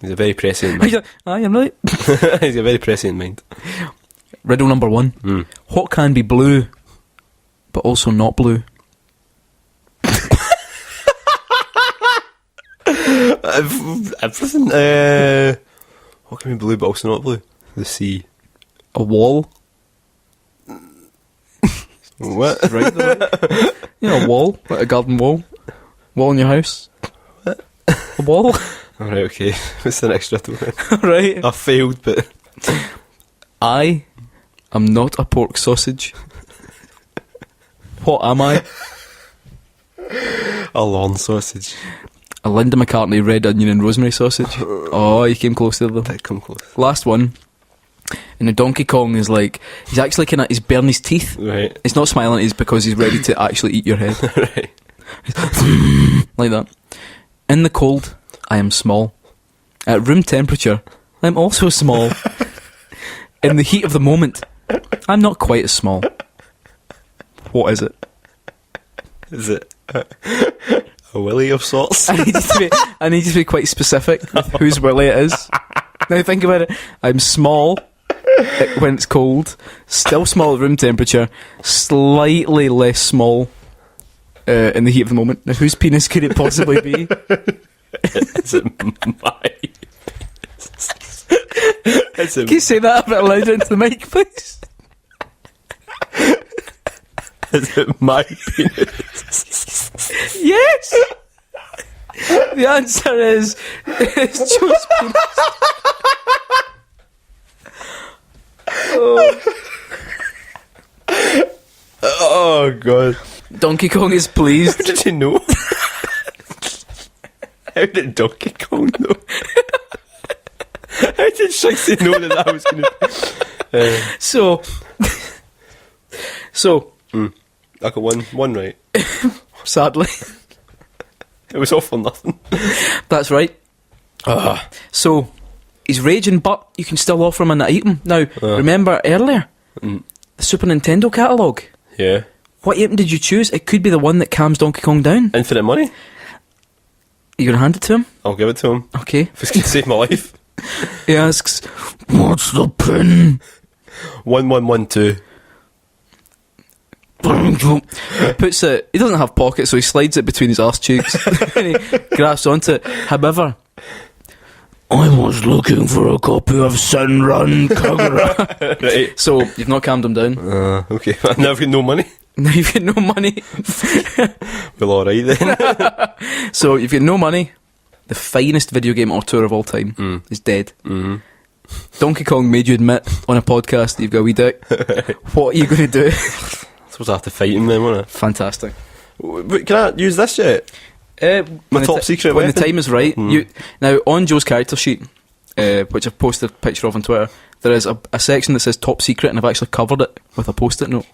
B: He's a very prescient
A: He's
B: mind.
A: like, I'm right.
B: He's a very prescient mind.
A: Riddle number 1. What can be blue, but also not blue?
B: Everything. What can be blue but also not blue? The sea.
A: A wall.
B: What?
A: Right there. You know, a wall, like a garden wall. Wall in your house.
B: What?
A: A wall.
B: Alright, okay. What's the next riddle?
A: Right.
B: I failed, but
A: I am not a pork sausage. What am I?
B: A lawn sausage.
A: A Linda McCartney red onion and rosemary sausage. Oh, you came close there though.
B: Did come close.
A: Last one. And the Donkey Kong is like, he's actually he's baring his teeth.
B: Right.
A: It's not smiling, it's because he's ready to actually eat your head.
B: Right.
A: Like that. In the cold, I am small. At room temperature, I'm also small. In the heat of the moment, I'm not quite as small. What is it?
B: Is it a willy of sorts?
A: I need you to be quite specific with whose willy it is. Now think about it. I'm small when it's cold, still small at room temperature, slightly less small in the heat of the moment. Now whose penis could it possibly be?
B: Is it my penis? Is it,
A: Can you say that a bit louder into the mic, please?
B: is it my penis?
A: Yes! The answer is it's Joe's penis.
B: Oh god.
A: Donkey Kong is pleased.
B: How did he know? How did Donkey Kong know? How did Shicey know that was going to...
A: So,
B: I got one right.
A: sadly,
B: It was all for nothing.
A: that's right. So, he's raging, but you can still offer him an item. Now, remember earlier, the Super Nintendo catalogue?
B: Yeah.
A: What item did you choose? It could be the one that calms Donkey Kong down.
B: Infinite money?
A: You gonna hand it to him?
B: I'll give it to him.
A: Okay.
B: If it's going to save my life.
A: He asks, "What's the pin?"
B: 1112.
A: He puts it. He doesn't have pockets, so he slides it between his arse cheeks and he grasps onto it. However, I was looking for a copy of Sunrun Kagura.
B: Right.
A: So you've not calmed him down.
B: Okay. I never got no money.
A: Now you've got no money.
B: Well, alright then.
A: So you've got no money. The finest video game auteur of all time is dead.
B: Mm-hmm.
A: Donkey Kong made you admit on a podcast that you've got a wee dick. What are you going to do?
B: I suppose I have to fight him then, won't
A: Fantastic.
B: I? Can I use this yet? My top secret
A: when
B: weapon?
A: the time is right. You now on Joe's character sheet, which I've posted a picture of on Twitter. There is a section that says top secret, and I've actually covered it with a post-it note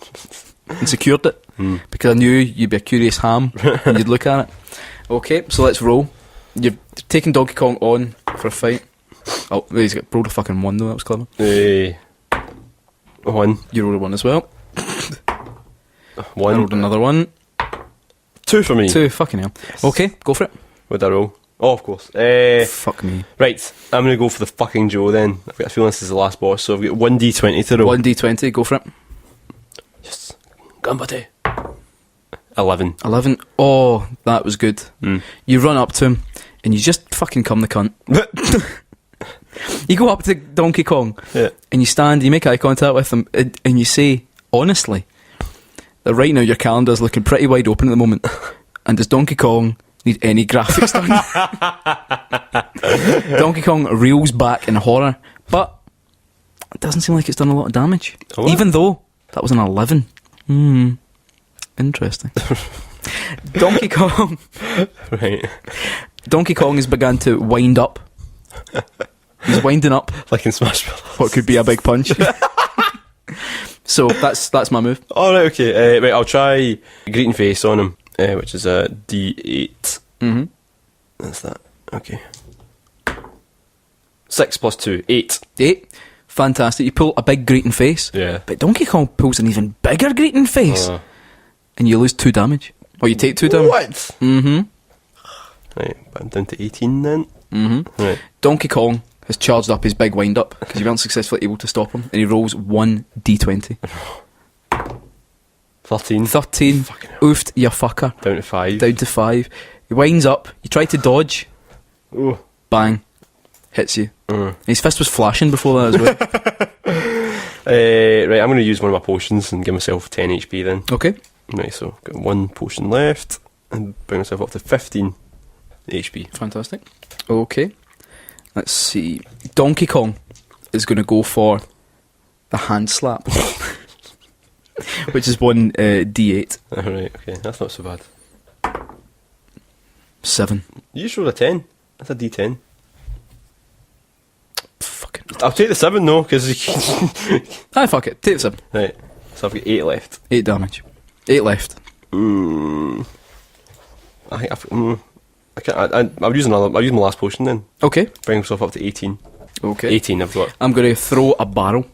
A: and secured it because I knew you'd be a curious ham and you'd look at it. Okay, so let's roll. You're taking Donkey Kong on for a fight. Oh, he's got rolled a fucking 1 though. That was clever.
B: 1.
A: You rolled a 1 as well.
B: 1.
A: I rolled another 1.
B: 2 for me.
A: 2. Fucking hell. Okay, go for it.
B: What'd I roll? Oh, of course.
A: Fuck me.
B: Right, I'm going to go for the fucking Joe then. I've got a feeling this is the last boss, so I've got 1d20 to roll.
A: 1d20. Go for it.
B: Yes. Gambate. 11.
A: 11. Oh, that was good. You run up to him and you just fucking cum the cunt. You go up to Donkey Kong
B: Yeah.
A: and you stand and you make eye contact with him and you say, honestly, that right now your calendar's looking pretty wide open at the moment. And does Donkey Kong need any graphics done? Donkey Kong reels back in horror, but it doesn't seem like it's done a lot of damage.
B: Oh, what?
A: Even though that was an 11. Interesting. Donkey Kong.
B: Right.
A: Donkey Kong has begun to wind up. He's winding up
B: Like in Smash Bros.
A: what could be a big punch. So that's my move.
B: Alright, okay. Right, I'll try Greeting Face on him, which is a D8.
A: Mm-hmm.
B: That's that. Okay. 6 plus 2, 8.
A: 8. Fantastic. You pull a big greeting face.
B: Yeah.
A: But Donkey Kong pulls an even bigger greeting face. And you lose 2 damage. Or you take 2 damage.
B: What?
A: Mm-hmm.
B: Right, but I'm down to 18 then.
A: Mm-hmm.
B: Right.
A: Donkey Kong has charged up his big wind up because you weren't successfully able to stop him. And he rolls 1d20.
B: 13.
A: 13. Oofed, you fucker.
B: Down to 5.
A: Down to 5. He winds up. You try to dodge.
B: Oh.
A: Bang. Hits you. And his fist was flashing before that as well.
B: Right, I'm going to use one of my potions and give myself 10 HP then.
A: Okay.
B: Right, so got 1 potion left and bring myself up to 15 HP.
A: Fantastic. Okay. Let's see. Donkey Kong is going to go for the hand slap. which is one D8.
B: Alright, okay, that's not so bad.
A: 7.
B: You just rolled a 10. That's a D10.
A: Fucking.
B: I'll take the 7 though, because...
A: Ah, fuck it. Take the 7.
B: Right, so I've got 8 left.
A: 8 damage. 8 left.
B: I think I'll use another. I'll use my last potion then.
A: Okay.
B: Bring myself up to 18.
A: Okay.
B: 18 I've got.
A: I'm going to throw a barrel.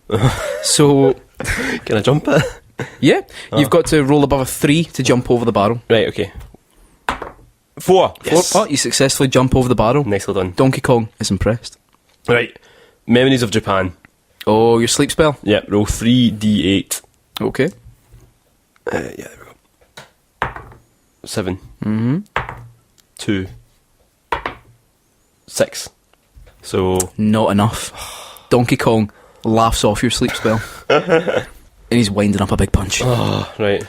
A: So,
B: Can I jump it?
A: yeah, you've got to roll above a 3 to jump over the barrel.
B: Right, okay. 4. Yes.
A: 4. Oh, you successfully jump over the barrel.
B: Nicely done.
A: Donkey Kong is impressed.
B: Right. Memories of Japan.
A: Oh, your sleep spell?
B: Yeah, roll 3d8.
A: Okay.
B: Yeah, there we go. 7. 2. 6. So...
A: Not enough. Donkey Kong laughs off your sleep spell. And he's winding up a big punch.
B: Oh, right.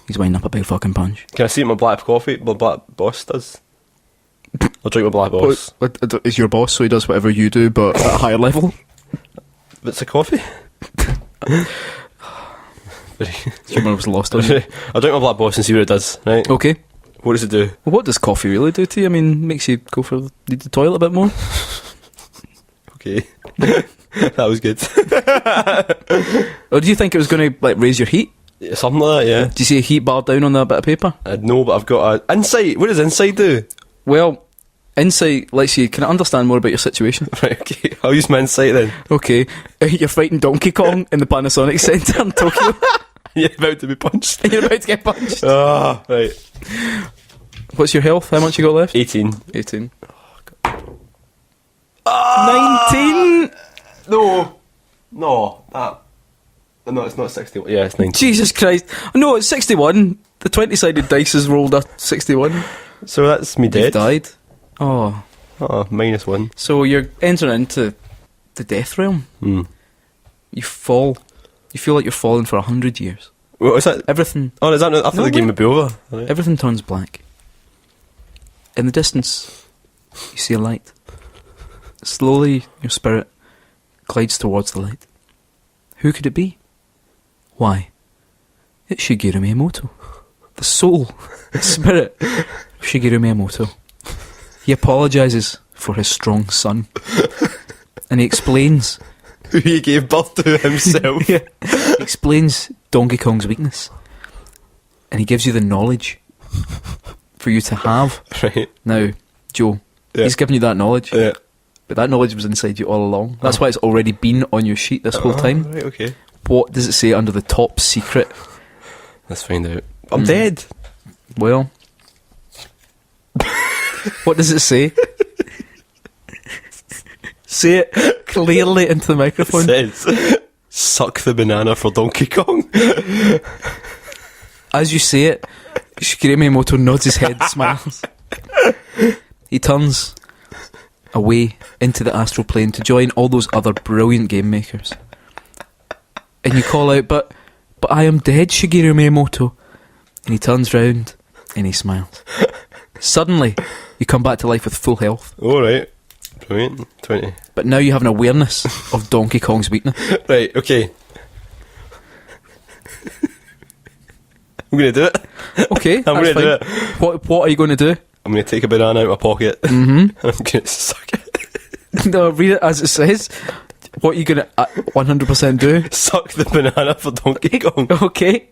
A: He's winding up a big fucking punch.
B: Can I see what my black coffee, my black boss does? I'll drink my black boss.
A: Is your boss, so he does whatever you do, but at a higher level?
B: It's a coffee?
A: Humour was lost on you.
B: I'll drink my black boss and see what it does, right?
A: Okay.
B: What does it do?
A: Well, what does coffee really do to you? I mean, makes you go for need the toilet a bit more.
B: Okay. That was good.
A: Or do you think it was going to like raise your heat?
B: Yeah, something like that, yeah.
A: Do you see a heat bar down on that bit of paper?
B: No, but I've got a... Insight! What does insight do?
A: Well, insight lets you kind of understand more about your situation.
B: Right, okay. I'll use my insight then.
A: Okay, you're fighting Donkey Kong in the Panasonic Centre in Tokyo.
B: You're about to be punched.
A: And you're about to get punched.
B: Ah, right.
A: What's your health? How much you got left?
B: 18.
A: 18. 19!
B: No. No, that... No, it's not 61. Yeah, it's 19.
A: Jesus Christ. No, it's 61. The 20-sided dice has rolled a 61.
B: So that's me
A: You've
B: dead.
A: died. Oh.
B: Oh, -1.
A: So you're entering into the death realm. You fall. You feel like you're falling for 100 years.
B: What was that?
A: Everything...
B: Oh, is that after
A: No,
B: the game
A: wait.
B: would be over? Right.
A: Everything turns black. In the distance, you see a light. Slowly, your spirit glides towards the light. Who could it be? Why? It's Shigeru Miyamoto. The soul, the spirit of Shigeru Miyamoto. He apologises for his strong son. And he explains...
B: Who he gave birth to himself.
A: Yeah. He explains Donkey Kong's weakness. And he gives you the knowledge for you to have.
B: Right.
A: Now, Joe,
B: Yeah.
A: he's given you that knowledge.
B: Yeah.
A: But that knowledge was inside you all along. That's why it's already been on your sheet this whole time.
B: Right, okay.
A: What does it say under the top secret?
B: Let's find out. I'm dead.
A: Well, what does it say? Say it clearly into the microphone.
B: It says, suck the banana for Donkey Kong.
A: As you say it, Shigeru Miyamoto nods his head, smiles. He turns away into the astral plane to join all those other brilliant game makers. And you call out, but I am dead, Shigeru Miyamoto. And he turns round and he smiles. Suddenly, you come back to life with full health.
B: Alright. Brilliant. 20.
A: But now you have an awareness of Donkey Kong's weakness.
B: Right, okay. I'm going to do it.
A: Okay,
B: I'm
A: that's
B: going to do
A: fine.
B: it.
A: What are you going to do?
B: I'm going to take a banana out of my pocket. And I'm going to suck it.
A: No, read it as it says. What are you going to 100% do?
B: Suck the banana for Donkey Kong.
A: Okay.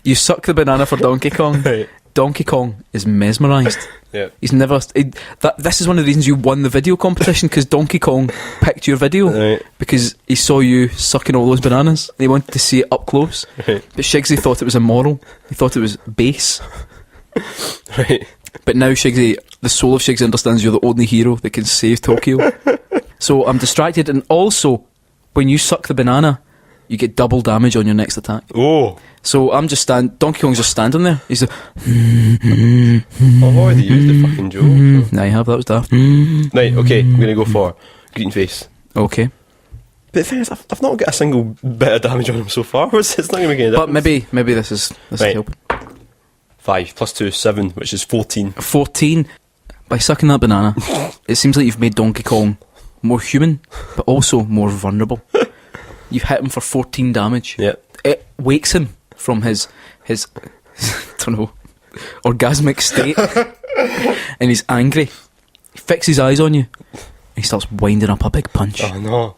A: You suck the banana for Donkey Kong.
B: Right.
A: Donkey Kong is mesmerised.
B: Yeah.
A: He's never... this is one of the reasons you won the video competition, because Donkey Kong picked your video.
B: Right.
A: Because he saw you sucking all those bananas. And he wanted to see it up close.
B: Right.
A: But Shigsy thought it was immoral. He thought it was base.
B: Right.
A: But now Shigsy, the soul of Shigsy understands you're the only hero that can save Tokyo. So I'm distracted, and also, when you suck the banana, you get double damage on your next attack.
B: Oh.
A: So I'm just Donkey Kong's just standing there. He's like,
B: I've already used the fucking joke.
A: nah, you have, that was daft.
B: Right, okay, I'm going to go for green face.
A: Okay.
B: But the thing is, I've not got a single bit of damage on him so far. It's not going to make any
A: But
B: difference.
A: maybe this is
B: Right.
A: helping.
B: 5 plus 2 is 7, which is 14.
A: 14. By sucking that banana, it seems like you've made Donkey Kong more human, but also more vulnerable. You hit him for 14 damage.
B: Yep.
A: It wakes him from his I don't know, orgasmic state, and he's angry. He fixes his eyes on you, and he starts winding up a big punch.
B: Oh no.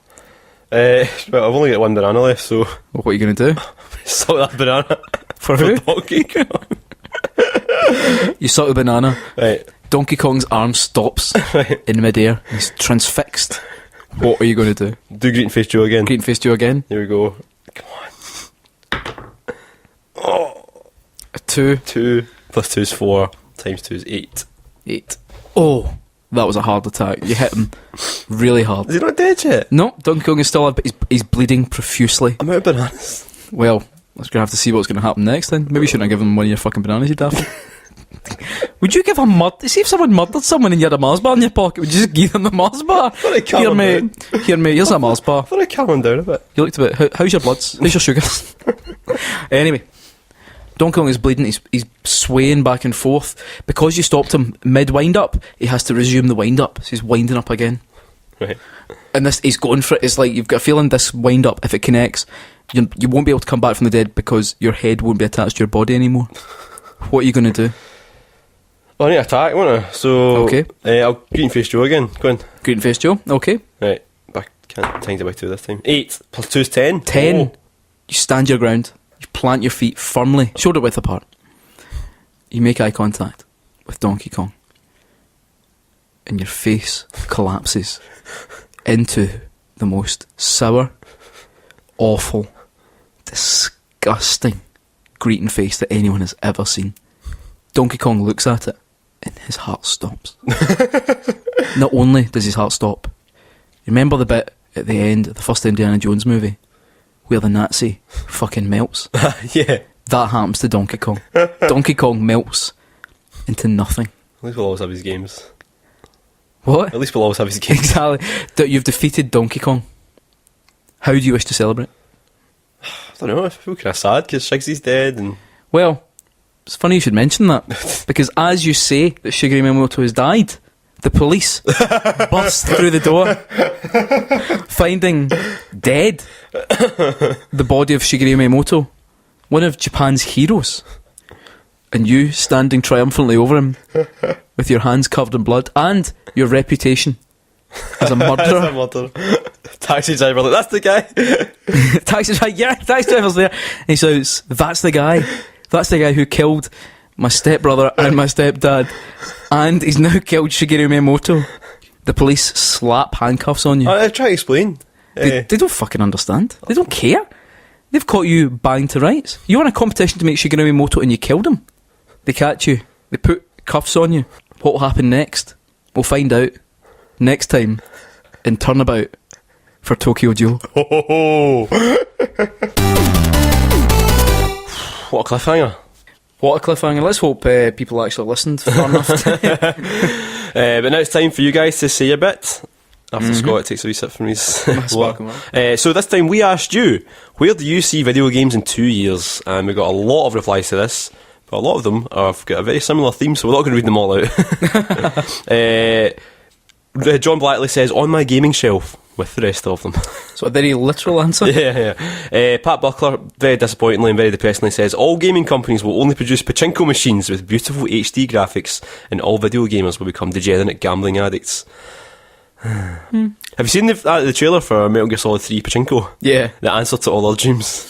B: Well, I've only got one banana left, so
A: What are you going to do?
B: suck that banana
A: For who?
B: Donkey Kong.
A: You suck the banana.
B: Right.
A: Donkey Kong's arm stops
B: Right.
A: in midair. He's transfixed. What are you going to do?
B: Do Green Face Joe again.
A: Green face you again?
B: Here we go. Come on.
A: A 2,
B: 2 plus 2 is 4 times 2 is 8.
A: 8. Oh, that was a hard attack. You hit him really hard.
B: Is he not dead yet?
A: No, Donkey Kong is still alive, but he's bleeding profusely.
B: I'm out of bananas.
A: Well, we're going to have to see what's going to happen next then. Maybe you shouldn't have given him one of your fucking bananas, you daft. Would you give a see if someone murdered someone and you had a Mars bar in your pocket, would you just give them the Mars bar? Here mate, here's a Mars bar.
B: I thought I'd calm him down a bit.
A: You looked a bit, how's your bloods? How's your sugars? Anyway, Donkey Kong is bleeding, he's swaying back and forth. Because you stopped him mid-wind up, he has to resume the wind up, so he's winding up again.
B: Right.
A: And he's going for it. It's like you've got a feeling this wind up, if it connects, you won't be able to come back from the dead because your head won't be attached to your body anymore. What are you going to do?
B: Well, I need to attack, won't I? So,
A: Okay.
B: I'll Green Face Joe again. Go on.
A: Green face Joe, okay.
B: Right. Back, can't times it by 2 this time. 8 plus 2 is 10.
A: 10.
B: Oh.
A: You stand your ground. You plant your feet firmly, shoulder width apart. You make eye contact with Donkey Kong. And your face collapses into the most sour, awful, disgusting greeting face that anyone has ever seen. Donkey Kong looks at it and his heart stops. Not only does his heart stop, remember the bit at the end of the first Indiana Jones movie where the Nazi fucking melts?
B: Yeah.
A: That happens to Donkey Kong. Donkey Kong melts into nothing.
B: At least we'll always have his games.
A: What?
B: At least we'll always have his games.
A: Exactly. You've defeated Donkey Kong. How do you wish to celebrate?
B: I don't know, I feel kind of sad because Shigsy's dead and...
A: Well, it's funny you should mention that, because as you say that Shigeru Miyamoto has died, the police burst through the door, finding dead the body of Shigeru Miyamoto, one of Japan's heroes, and you standing triumphantly over him with your hands covered in blood and your reputation as a murderer.
B: That's a murderer. Taxi driver, like, that's the guy.
A: Taxi driver's there, and he shouts, "That's the guy! That's the guy who killed my stepbrother and my stepdad, and he's now killed Shigeru Miyamoto." The police slap handcuffs on you.
B: I try to explain.
A: They don't fucking understand. They don't care. They've caught you banged to rights. You won a competition to make Shigeru Miyamoto and you killed him. They catch you. They put cuffs on you. What will happen next? We'll find out next time in Turnabout for Tokyo Joe.
B: Oh. What a cliffhanger.
A: What a cliffhanger. Let's hope people actually listened far enough.
B: But now it's time for you guys to say a bit. After Scott takes a wee sip from his water. So this time we asked you, where do you see video games in 2 years? And we got a lot of replies to this, but a lot of them have got a very similar theme, so we're not going to read them all out. John Blackley says, on my gaming shelf, with the rest of them.
A: So a very literal answer.
B: Yeah. Pat Buckler, very disappointingly and very depressingly, says, all gaming companies will only produce pachinko machines with beautiful HD graphics, and all video gamers will become degenerate gambling addicts. Have you seen the trailer for Metal Gear Solid 3 Pachinko?
A: Yeah.
B: The answer to all our dreams.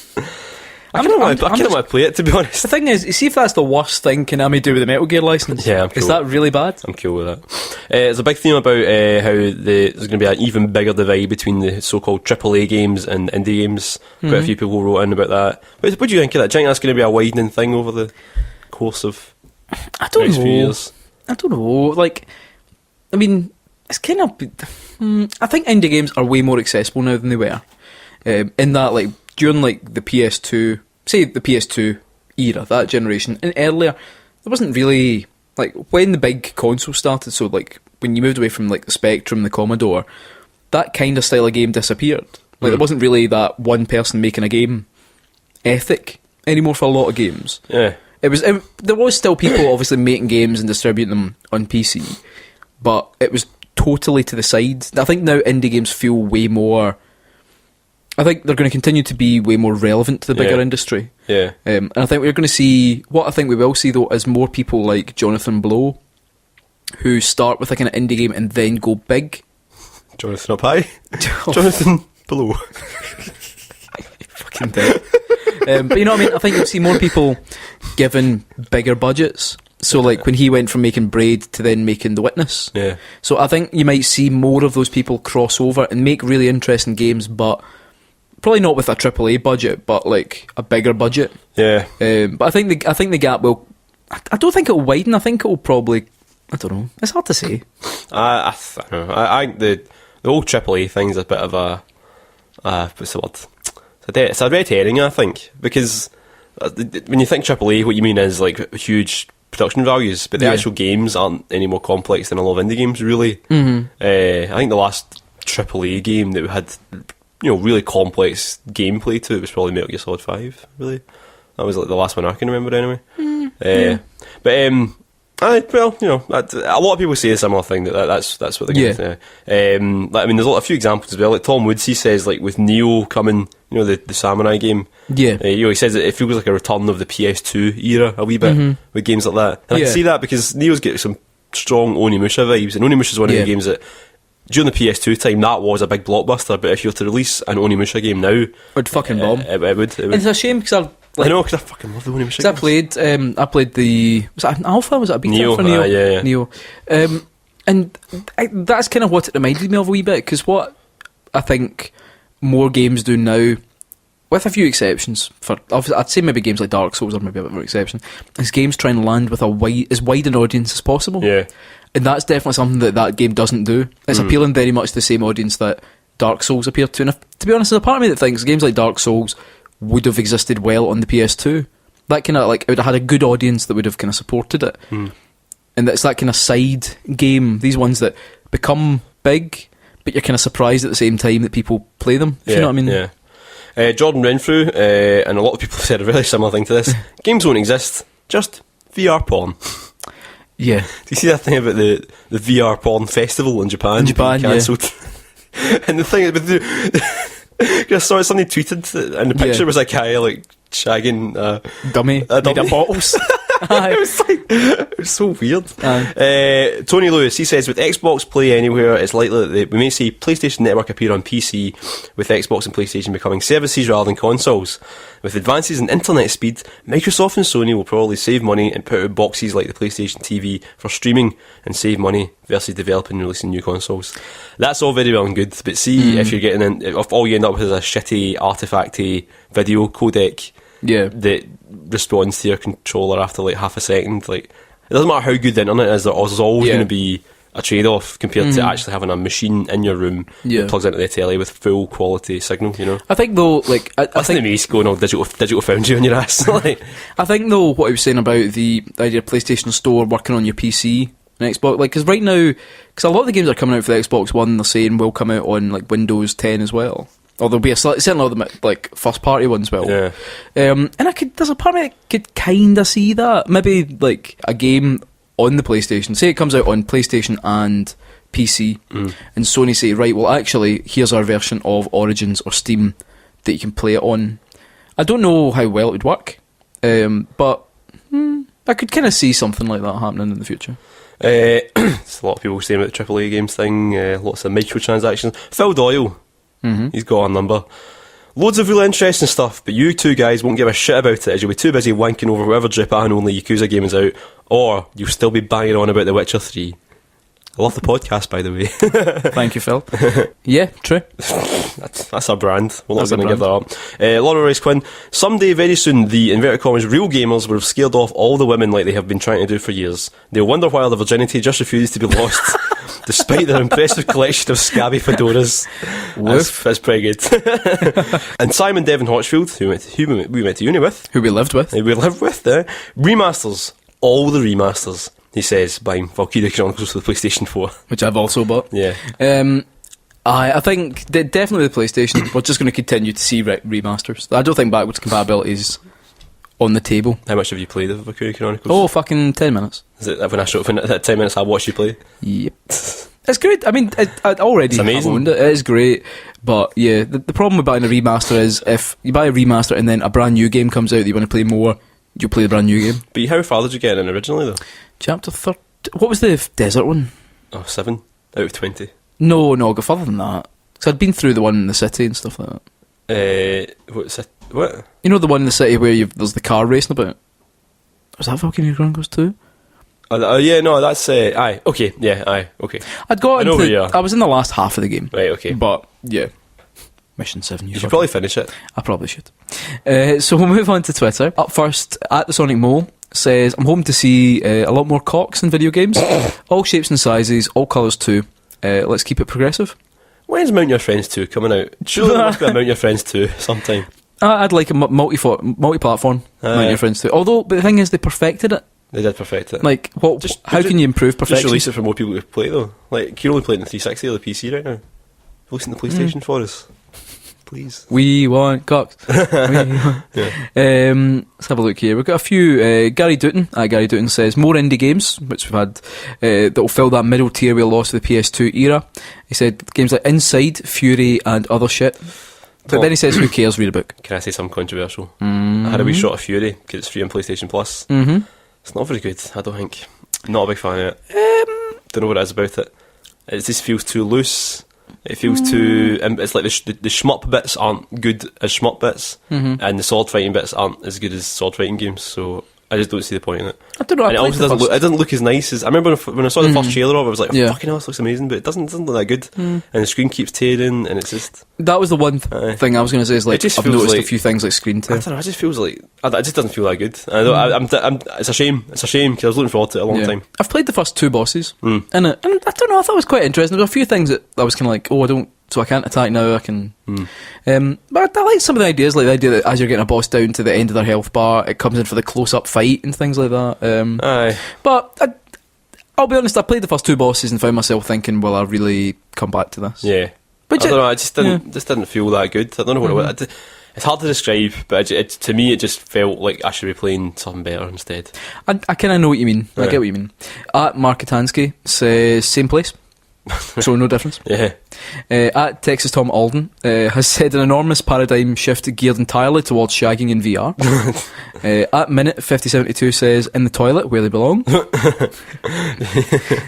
B: I kind of want to play it, to be honest.
A: The thing is, you see if that's the worst thing Konami do with the Metal Gear license.
B: Yeah, I'm cool.
A: Is that really bad?
B: I'm cool with that. There's a big theme about how there's going to be an even bigger divide between the so-called AAA games and indie games. Quite a few people wrote in about that. What do you think of that? Do you think that's going to be a widening thing over the course of
A: I don't
B: next
A: know.
B: few years?
A: I don't know. Like, I mean, it's kind of... I think indie games are way more accessible now than they were. In that, like, during, like, the PS2... Say, the PS2 era, that generation, and earlier, there wasn't really... Like, when the big console started, so, like, when you moved away from, like, the Spectrum, the Commodore, that kind of style of game disappeared. Like, there wasn't really that one person making a game ethic anymore for a lot of games.
B: Yeah.
A: There was still people obviously making games and distributing them on PC, but it was totally to the side. I think now indie games feel way more... I think they're going to continue to be way more relevant to the bigger industry.
B: Yeah.
A: And I think we're going to see, what I think we will see though, is more people like Jonathan Blow, who start with like an indie game and then go big.
B: Jonathan up high. Jonathan below.
A: Fucking dead. But you know what I mean? I think you'll see more people given bigger budgets. So like when he went from making Braid to then making The Witness.
B: Yeah.
A: So I think you might see more of those people cross over and make really interesting games, but probably not with a AAA budget, but like a bigger budget.
B: Yeah.
A: But I think the gap will. I don't think it'll widen. I think it'll probably. I don't know. It's hard to say.
B: I don't know. I think the whole AAA thing's a bit of a what's the word? It's a red herring, I think, because when you think AAA, what you mean is like huge production values, but the actual games aren't any more complex than a lot of indie games, really.
A: Mm-hmm.
B: I think the last AAA game that had really complex gameplay to it was probably Metal Gear Solid 5. Really, that was like the last one I can remember anyway. But a lot of people say a similar thing that's what they're going to. I mean, there's a few examples as well. Like Tom Woods, he says like with Neo coming, the samurai game. Yeah. He says that it feels like a return of the PS2 era a wee bit with games like that. And I can see that because Neo's got some strong Onimusha vibes, and Onimusha's one of the games that during the PS2 time that was a big blockbuster. But if you were to release an Onimusha game now,
A: it'd fucking bomb.
B: It would.
A: And it's a shame because
B: I know, because I fucking love the Onimusha games.
A: I played the... Was that an alpha? Was that a beta
B: Neo,
A: for Neo?
B: yeah.
A: Neo. And that's kind of what it reminded me of a wee bit, because what I think more games do now, with a few exceptions, I'd say maybe games like Dark Souls are maybe a bit more exception, is games try and land with as wide an audience as possible.
B: Yeah.
A: And that's definitely something that game doesn't do. It's appealing very much to the same audience that Dark Souls appeared to. And to be honest, there's a part of me that thinks games like Dark Souls would have existed well on the PS2. That kind of like, it would have had a good audience that would have kind of supported it. And it's that kind of side game, these ones that become big, but you're kind of surprised at the same time that people play them. If you know what I mean?
B: Yeah. Jordan Renfrew, and a lot of people have said a really similar thing to this. Games won't exist, just VR porn.
A: Yeah.
B: Do you see that thing about the VR porn festival in Japan? Cancelled. And the thing I saw somebody tweeted, and the picture was a guy like shagging
A: dummy made of bottles.
B: It was so weird. Tony Lewis, he says, with Xbox Play Anywhere, it's likely that we may see PlayStation Network appear on PC, with Xbox and PlayStation becoming services rather than consoles. With advances in internet speed, Microsoft and Sony will probably save money and put out boxes like the PlayStation TV for streaming and save money versus developing and releasing new consoles. That's all very well and good, but see if you're getting in, if all you end up with is a shitty, artifacty video codec that responds to your controller after like half a second. Like, it doesn't matter how good the internet is, there's always going to be a trade-off compared to actually having a machine in your room that plugs into the telly with full quality signal.
A: I think though, like, I think
B: me going all digital foundry on your ass. Like,
A: I think though, what I was saying about the idea of PlayStation Store working on your PC and Xbox, like, because right now, because a lot of the games that are coming out for the Xbox One, they're saying will come out on like Windows 10 as well. Or there'll be certainly all the like first party ones will.
B: Yeah.
A: And there's a part of me that could kind of see that. Maybe like a game on the PlayStation, say it comes out on PlayStation and PC, and Sony say, right, well actually, here's our version of Origins or Steam that you can play it on. I don't know how well it would work, but I could kind of see something like that happening in the future.
B: There's a lot of people saying about the AAA games thing, lots of microtransactions. Phil Doyle, he's got our number. Loads of really interesting stuff, but you two guys won't give a shit about it as you'll be too busy wanking over whatever Japan-only Yakuza game is out, or you'll still be banging on about The Witcher 3. I love the podcast, by the way.
A: Thank you, Phil. Yeah, true.
B: That's our brand. We're not going to give that up. Laura Rice Quinn. Someday, very soon, the inverted commas real gamers will have scared off all the women like they have been trying to do for years. They'll wonder why their virginity just refuses to be lost, despite their impressive collection of scabby fedoras. That's pretty good. And Simon Devon Hochfield, who we went to uni with.
A: Who we lived with.
B: Remasters. All the remasters. He says, buying Valkyria Chronicles for the PlayStation 4.
A: Which I've also bought.
B: Yeah.
A: I think that definitely the PlayStation, we're just going to continue to see remasters. I don't think backwards compatibility is on the table.
B: How much have you played of Valkyria Chronicles?
A: Oh, fucking 10 minutes.
B: Is it when I showed up at 10 minutes I watched you play?
A: Yep. It's good. I mean, I already
B: It's amazing.
A: have owned it. It is great. But yeah, the problem with buying a remaster is if you buy a remaster and then a brand new game comes out that you want to play more, you play the brand new game.
B: But how far did you get in originally, though?
A: Chapter 30. What was the desert one?
B: Oh, 7 out of 20.
A: No, I got further than that. Because I'd been through the one in the city and stuff like that.
B: What?
A: You know the one in the city where there's the car racing about? Was that Volcano Chronicles 2?
B: Yeah, no, that's... aye, okay, yeah, aye, okay.
A: I'd got
B: I know where you
A: into...
B: are.
A: I was in the last half of the game.
B: Right, okay.
A: But, yeah. Mission 7.
B: You should probably finish it.
A: I probably should. So we'll move on to Twitter. Up first, at the Sonic Mole says, I'm hoping to see a lot more cocks in video games. All shapes and sizes, all colours too. Let's keep it progressive.
B: When's Mount Your Friends 2 coming out? Surely there must be a Mount Your Friends 2 sometime.
A: I'd like a multi-platform Mount Your Friends too. Although, but the thing is, they perfected it.
B: They did perfect it.
A: Like, how can you improve
B: Just
A: perfection?
B: release it for more people to play, though. Like, you're only playing the 360 or the PC right now. Release it on the PlayStation for us. Please.
A: We want cocks. Let's have a look here. We've got a few. Gary Dutton says more indie games, which we've had, that will fill that middle tier we lost with the PS2 era. He said games like Inside, Fury, and other shit. But then he says, who cares, read a book.
B: Can I say something controversial? I had a wee shot of Fury, because it's free on PlayStation Plus.
A: Mm-hmm.
B: It's not very good, I don't think. Not a big fan of it. Don't know what it is about it. It just feels too loose. It feels too... it's like the shmup bits aren't good as shmup bits, and the sword fighting bits aren't as good as sword fighting games, so I just don't see the point in it.
A: I don't know.
B: And it also doesn't look as nice as... I remember when I saw the first trailer of it, I was like,
A: Yeah.
B: fucking hell, this looks amazing, but it doesn't look that good. And the screen keeps tearing, and it's just...
A: That was the one thing I was going to say is, like,
B: It just
A: I've
B: feels
A: noticed
B: like-
A: a few things like screen
B: I
A: tear.
B: don't know, it just feels like... It just doesn't feel that good. It's a shame. It's a shame, because I was looking forward to it a long time.
A: I've played the first 2 bosses, and I don't know, I thought it was quite interesting. There were a few things that I was kind of like, so I can't attack now, I can... but I like some of the ideas, like the idea that as you're getting a boss down to the end of their health bar, it comes in for the close-up fight and things like that.
B: Aye.
A: But I'll be honest, I played the first 2 bosses and found myself thinking, will I really come back to this?
B: Yeah.
A: But
B: I don't know, it just didn't feel that good. I don't know what it was. It's hard to describe, but to me it just felt like I should be playing something better instead.
A: I kind of know what you mean. I
B: Yeah.
A: get what you mean. At Mark Katansky says, same place. So no difference.
B: Yeah.
A: At Texas Tom Alden has said an enormous paradigm shift geared entirely towards shagging in VR. At Minute 5072 says in the toilet where they belong.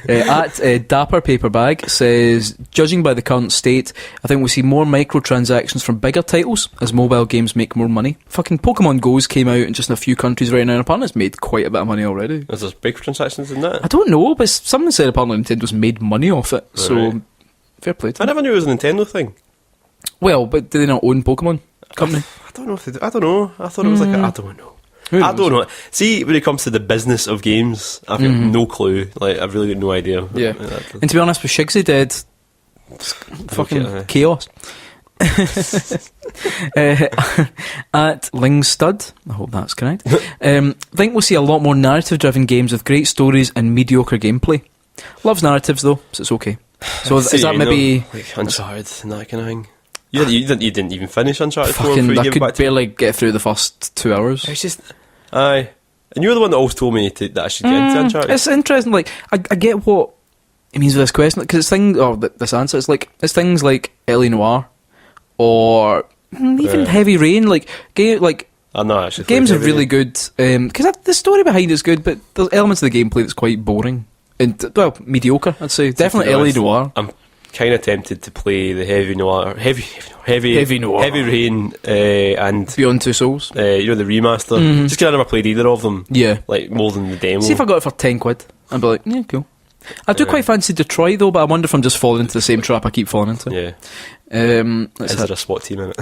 A: At Dapper Paperbag says judging by the current state, I think we'll see more microtransactions from bigger titles as mobile games make more money. Fucking Pokemon Go's came out in just in a few countries right now, and apparently it's made quite a bit of money already.
B: Is there big transactions in that?
A: I don't know, but someone said apparently Nintendo's made money off it, so
B: Right.
A: fair play to
B: I
A: them.
B: never knew it was a Nintendo thing.
A: Well, but do they not own Pokemon company?
B: I don't know if they do. I don't know. I thought it was like I don't know.
A: Who
B: I
A: knows?
B: don't know. See, when it comes to the business of games, I've got no clue. Like, I've really got no idea.
A: Yeah. And to be honest, with Shigsy dead, it's fucking chaos. At Lingstud, I hope that's correct, think we'll see a lot more narrative-driven games with great stories and mediocre gameplay. Loves narratives though, so it's okay. So is that maybe
B: like Uncharted and that kind of thing? You didn't even finish Uncharted 4
A: fucking?
B: before you
A: I
B: gave it
A: could
B: back to me.
A: barely get through the first 2 hours.
B: It's just, aye. And you're the one that always told me that I should get into Uncharted.
A: It's interesting. Like I get what it means with this question because it's things or this answer. It's things like L.A. Noire or even Heavy Rain. Like
B: I'm not actually.
A: games are
B: played
A: really
B: it.
A: good because the story behind it is good, but there's elements of the gameplay that's quite boring and mediocre. I'd say definitely L.A. Noire.
B: I'm kind of tempted to play the Heavy Noir, Heavy
A: Noir.
B: Heavy Rain, and
A: Beyond Two Souls.
B: the remaster. Just because I never played either of them.
A: Yeah.
B: Like more than the demo.
A: See if I got it for £10, I'd be like, yeah, cool. I do quite fancy Detroit though, but I wonder if I'm just falling into the same trap I keep falling into.
B: Yeah.
A: Let's
B: Is there a SWAT team in it?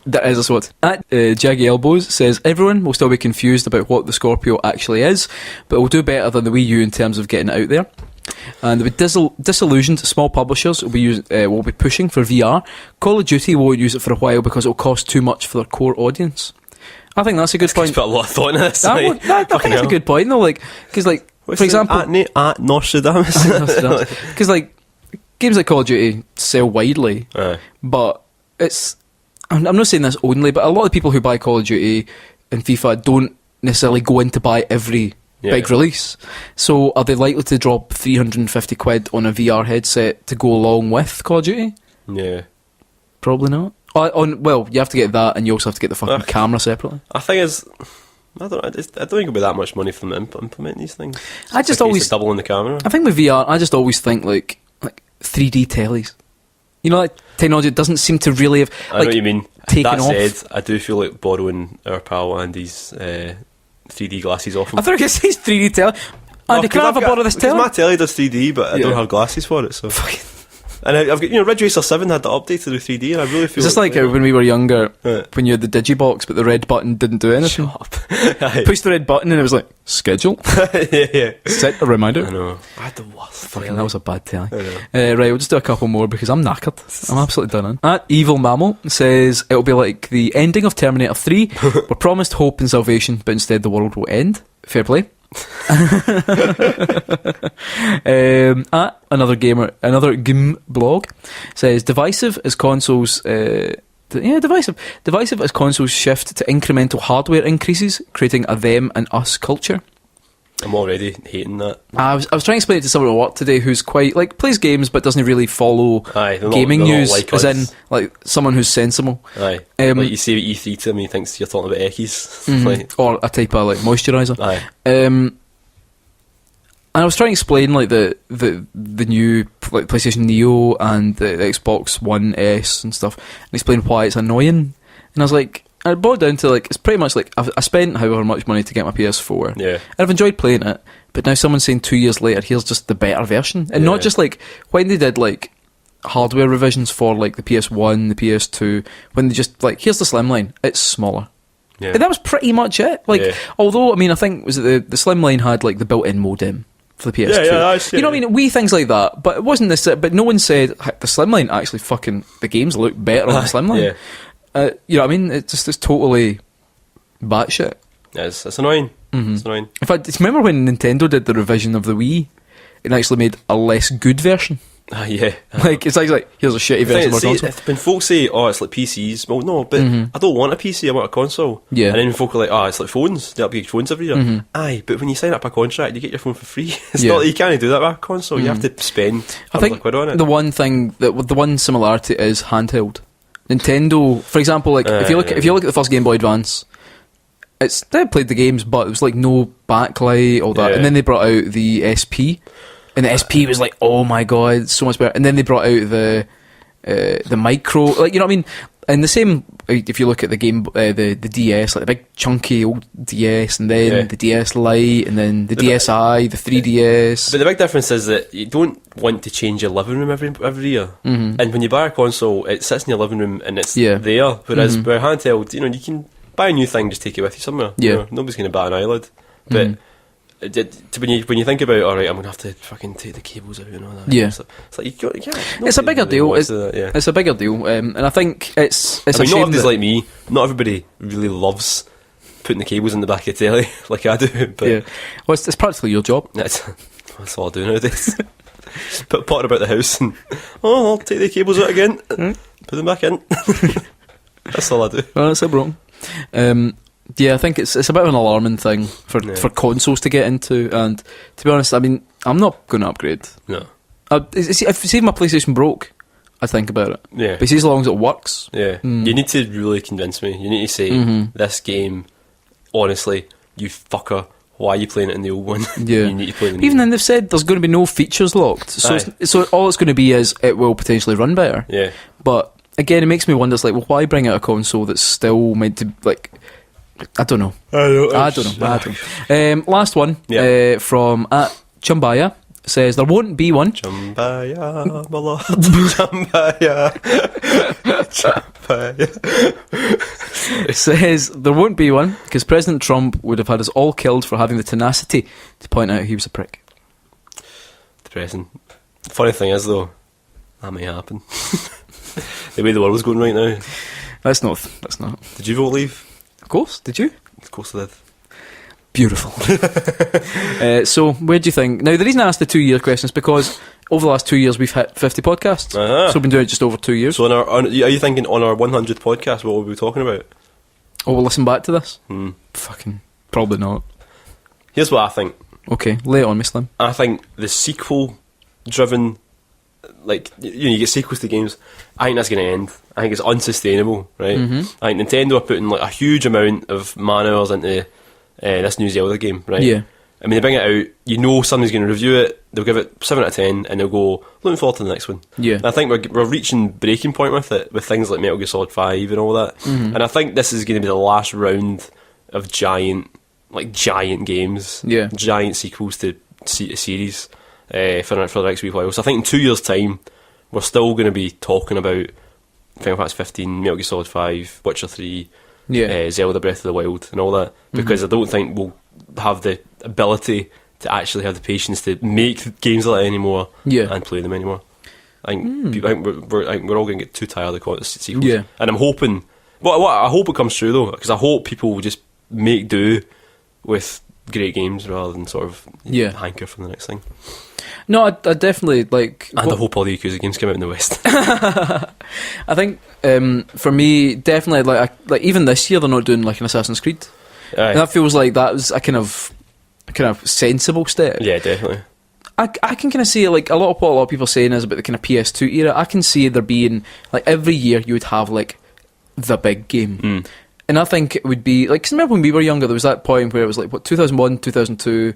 A: That is a SWAT. At Jaggy Elbows says everyone will still be confused about what the Scorpio actually is, but will do better than the Wii U in terms of getting it out there. And with disillusioned small publishers will be pushing for VR. Call of Duty won't use it for a while because it will cost too much for their core audience. I think that's a good point.
B: He's put a lot of thought into this.
A: I think it's a good point though, because for example,
B: at Nostradamus.
A: because games like Call of Duty sell widely, but I'm not saying this only, but a lot of people who buy Call of Duty and FIFA don't necessarily go in to buy every big release. So are they likely to drop £350 on a VR headset to go along with Call of Duty?
B: Yeah.
A: Probably not. Well, you have to get that, and you also have to get the fucking camera separately.
B: I think I don't think it'll be that much money for them to implement these things.
A: I just always
B: doubling the camera.
A: I think with VR, I just always think like 3D tellies. You know, like technology doesn't seem to really have.
B: I know what you mean.
A: Taken
B: That
A: off.
B: said, I do feel like borrowing our pal Andy's 3D glasses off him.
A: I thought I said 3D telly. Andy, can I have a borrow this telly?
B: My telly does 3D, but I don't have glasses for it. So. And I've got, Ridge Racer 7 had the update to do 3D, and I really feel
A: Is this like when we were younger, when you had the Digibox, but the red button didn't do anything?
B: Shut up.
A: Pushed the red button and it was like, schedule,
B: yeah.
A: set a reminder.
B: I know. I had the worst.
A: Fucking, that was a bad telly.
B: I
A: Right, we'll just do a couple more because I'm knackered. I'm absolutely done in. Evil Mammal says it'll be like the ending of Terminator 3. We're promised hope and salvation, but instead the world will end. Fair play. Another GIM blog says divisive as consoles divisive as consoles shift to incremental hardware increases, creating a them and us culture.
B: I'm already hating that.
A: I was trying to explain it to someone at work today who's quite like plays games but doesn't really follow gaming
B: they're
A: news,
B: not like
A: as
B: us.
A: in like someone who's sensible.
B: Aye. Like you say at E3 to him, he thinks you're talking about Eckies. Like,
A: or a type of like moisturiser.
B: aye.
A: And I was trying to explain like the new like PlayStation Neo and the Xbox One S and stuff, and explain why it's annoying. And I was like, I boiled down to like it's pretty much like I spent however much money to get my PS4.
B: Yeah.
A: And I've enjoyed playing it, but now someone's saying 2 years later, here's just the better version, and not just like when they did like hardware revisions for like the PS1, the PS2, when they just like here's the slimline, it's smaller.
B: Yeah.
A: And that was pretty much it. Like, although I mean, I think was it the slimline had like the built-in modem for the PS2.
B: Yeah,
A: you know what I mean? Wee things like that. But it wasn't this. But no one said the slimline actually fucking the games look better on the slimline.
B: Yeah.
A: You know what I mean? It's totally batshit.
B: Yeah, it's annoying.
A: Mm-hmm.
B: It's annoying.
A: In fact, remember when Nintendo did the revision of the Wii? It actually made a less good version.
B: Yeah.
A: Like it's like here's a shitty version of our console.
B: When folks say, "Oh, it's like PCs," well, no, but I don't want a PC. I want a console.
A: Yeah.
B: And then when folk are like, "Oh, it's like phones. They upgrade phones every year." Aye, but when you sign up a contract, you get your phone for free. It's not you can't do that with a console. You have to spend
A: I think
B: £100 on it.
A: the one similarity is handheld. Nintendo, for example, like if you look at the first Game Boy Advance, they played the games, but it was like no backlight, all that.
B: Yeah.
A: And then they brought out the SP, and the SP was like, oh my god, so much better. And then they brought out the micro, like you know what I mean. And the same, if you look at the game, the DS, like the big chunky old DS, and then the DS Lite, and then the DSi, the 3DS.
B: But the big difference is that you don't want to change your living room every year. And when you buy a console, it sits in your living room and it's there. Whereas with handheld, you can buy a new thing, just take it with you somewhere.
A: Yeah.
B: You know, nobody's going to bat an eyelid. But when you think about, all right, I'm going to have to fucking take the cables out and all that.
A: Yeah.
B: It's like you can't.
A: It's a bigger deal. It's a bigger deal, and I think it's
B: I
A: a
B: mean,
A: shame
B: not everybody's
A: that-
B: like me. Not everybody really loves putting the cables in the back of the telly like I do. But
A: yeah. Well, it's practically your job.
B: that's all I do nowadays. Just potter about the house and I'll take the cables out again, put them back in. That's all I do.
A: Well, that's a wrong. Yeah, I think it's a bit of an alarming thing for consoles to get into, and to be honest, I mean, I'm not going to upgrade.
B: No.
A: If my PlayStation broke, I'd think about it.
B: Yeah.
A: But see, as long as it works.
B: Yeah. You need to really convince me. You need to say, this game, honestly, you fucker, why are you playing it in the old one?
A: Yeah.
B: You need to play the new
A: Even
B: one.
A: then, they've said there's going to be no features locked. So, so all it's going to be is it will potentially run better.
B: Yeah.
A: But again, it makes me wonder, it's like, well, why bring out a console that's still meant to, like, I don't know. I don't know. Last one from Chumbaya says there won't be one.
B: Chumbaya, my lord. Chumbaya. Chumbaya.
A: It says there won't be one because President Trump would have had us all killed for having the tenacity to point out he was a prick.
B: Depressing. The funny thing is, though, that may happen. The way the world's going right now.
A: That's not.
B: Did you vote leave?
A: Of course. Did you?
B: Of course I did.
A: Beautiful. So, where do you think? Now, the reason I asked the 2-year question is because over the last 2 years we've hit 50 podcasts.
B: Uh-huh.
A: So we've been doing it just over 2 years.
B: So, are you thinking on our 100th podcast, what will we be talking about?
A: Oh, we'll listen back to this? Fucking, probably not.
B: Here's what I think.
A: Okay, lay it on me, Slim.
B: I think the sequel-driven, like, you get sequels to games, I think that's going to end. I think it's unsustainable, right? I think Nintendo are putting like a huge amount of man-hours into this new Zelda game, right?
A: Yeah.
B: I mean, they bring it out, you know somebody's going to review it, they'll give it 7 out of 10, and they'll go, looking forward to the next one.
A: Yeah.
B: And I think we're reaching breaking point with it, with things like Metal Gear Solid 5 and all that. And I think this is going to be the last round of giant games, giant sequels to series for the next wee while. So I think in 2 years' time, we're still going to be talking about Final Fantasy 15, Metal Gear Solid 5, Witcher 3, Zelda Breath of the Wild, and all that, because I don't think we'll have the ability to actually have the patience to make games like that anymore and play them anymore. I think we're all going to get too tired of the sequels.
A: Yeah.
B: And I'm hoping, what I hope it comes true though, because I hope people will just make do with great games rather than sort of hanker for the next thing.
A: No, I definitely like.
B: And I hope all the Yakuza games come out in the West.
A: I think for me, definitely like even this year they're not doing like an Assassin's Creed. And that feels like that was a kind of sensible step.
B: Yeah, definitely.
A: I can kind of see like what a lot of people are saying is about the kind of PS2 era. I can see there being like every year you would have like the big game. And I think it would be like, 'cause remember when we were younger, there was that point where it was like 2001, 2002.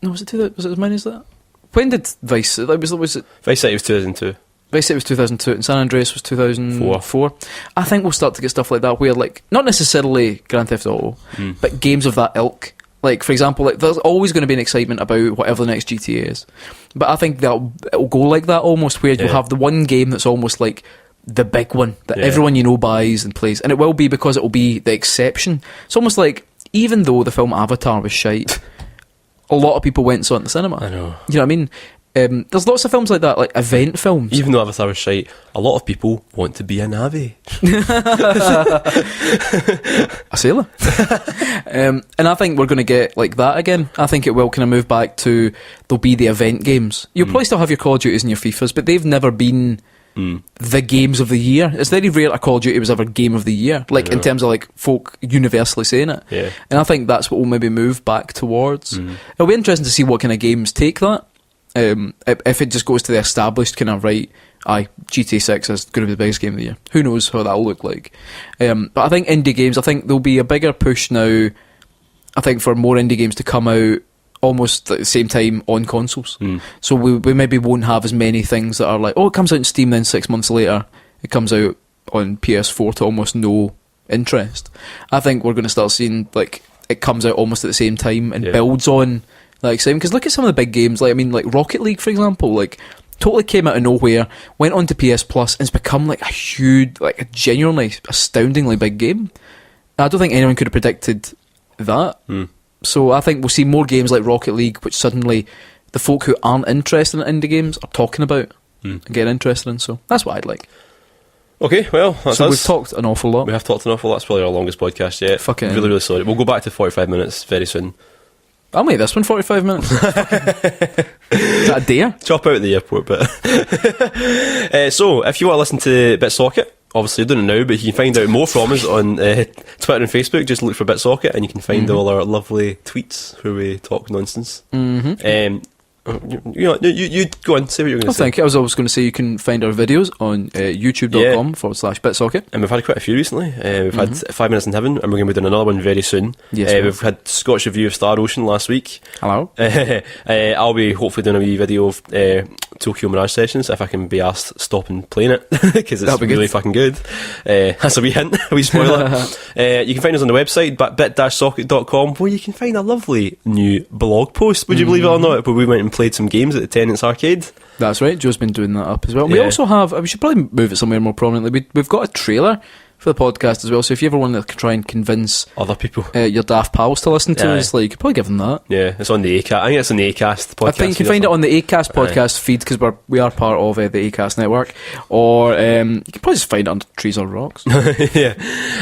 A: No, was it as many as that? When did Vice? Was it
B: Vice City was 2002.
A: Vice City was 2002, and San Andreas was 2004. I think we'll start to get stuff like that where, like, not necessarily Grand Theft Auto, but games of that ilk. Like, for example, like there's always going to be an excitement about whatever the next GTA is, but I think it'll go like that almost, where you'll have the one game that's almost like the big one that everyone you know buys and plays, and it will be because it will be the exception. It's almost like, even though the film Avatar was shite, a lot of people went and saw it in the cinema.
B: I know.
A: You know what I mean? There's lots of films like that, like event films.
B: Even though Avatar was shite, a lot of people want to be a Na'vi.
A: A sailor. And I think we're going to get like that again. I think it will kind of move back to, there'll be the event games. You'll probably still have your Call of Duties and your FIFAs, but they've never been the games of the year. It's very rare a Call of Duty was ever game of the year, like in terms of like folk universally saying it. And I think that's what we'll maybe move back towards. It'll be interesting to see what kind of games take that. If it just goes to the established kind of GTA 6 is going to be the biggest game of the year. Who knows how that'll look like. But I think indie games, I think there'll be a bigger push now, I think, for more indie games to come out almost at the same time on consoles. So we maybe won't have as many things that are like, oh, it comes out in Steam, then 6 months later it comes out on PS4 to almost no interest. I think we're going to start seeing like it comes out almost at the same time and builds on like same, because look at some of the big games, like I mean, like Rocket League, for example, like totally came out of nowhere, went on to PS Plus, and it's become like a huge, like a genuinely astoundingly big game. I don't think anyone could have predicted that. So I think we'll see more games like Rocket League, which suddenly the folk who aren't interested in indie games are talking about and getting interested in. So that's what I'd like.
B: Okay, well, that's
A: so
B: us.
A: we've talked an awful lot.
B: We have talked an awful lot. That's probably our longest podcast yet.
A: Fucking
B: really, really sorry. We'll go back to 45 minutes very soon.
A: I'll make this one 45 minutes. Is that a dare?
B: Chop out at the airport, but so if you want to listen to BitSocket, obviously you're doing it now, but you can find out more from us on Twitter and Facebook. Just look for BitSocket and you can find all our lovely tweets where we talk nonsense. You go on, say what you're going to say.
A: Thank you. I was always going to say you can find our videos on youtube.com/BitSocket.
B: And we've had quite a few recently. We've had 5 Minutes in Heaven, and we're going to be doing another one very soon.
A: Yes,
B: we've had Scotch review of Star Ocean last week.
A: Hello.
B: I'll be hopefully doing a wee video of Tokyo Mirage Sessions if I can be asked stop playing it, because it's really fucking good. That's a wee hint, a wee spoiler. You can find us on the website bit-socket.com, where you can find a lovely new blog post, would you believe it or not, where we went and played some games at the Tenants Arcade.
A: That's right, Joe's been doing that up as well. We also have, we should probably move it somewhere more prominently, we've got a trailer for the podcast as well, so if you ever want to try and convince
B: other people,
A: your daft pals to listen to us, like, you could probably give them that.
B: Yeah, it's on the Acast. I think it's on the Acast podcast.
A: I think you can find it on the Acast podcast feed, because we are part of the Acast network, or you can probably just find it under Trees or Rocks.
B: Yeah,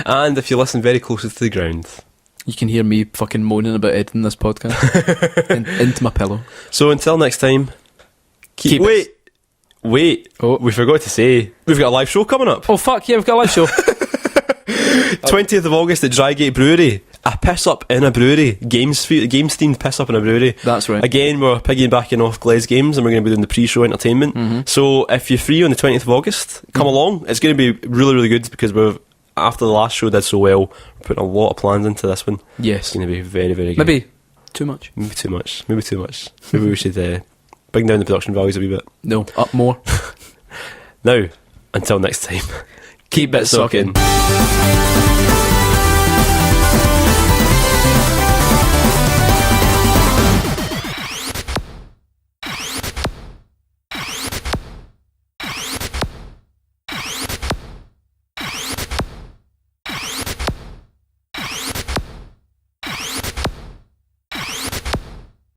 B: and if you listen very closely to the ground,
A: you can hear me fucking moaning about editing this podcast into my pillow. So until next time, keep Wait, we forgot to say, we've got a live show coming up. Oh fuck yeah, we've got a live show. 20th of August at Drygate Brewery. A
B: piss up in a brewery, games themed piss up in a brewery.
A: That's right.
B: Again, we're piggybacking off Glez Games, and we're going to be doing the pre-show entertainment. So if you're free on the 20th of August, come along. It's going to be really, really good because after the last show did so well, we're putting a lot of plans into this one.
A: Yes.
B: It's going to be very, very good.
A: Maybe too much.
B: Maybe too much. Maybe we should bring down the production values a wee bit.
A: No, up more.
B: Now, until next time, keep it socking.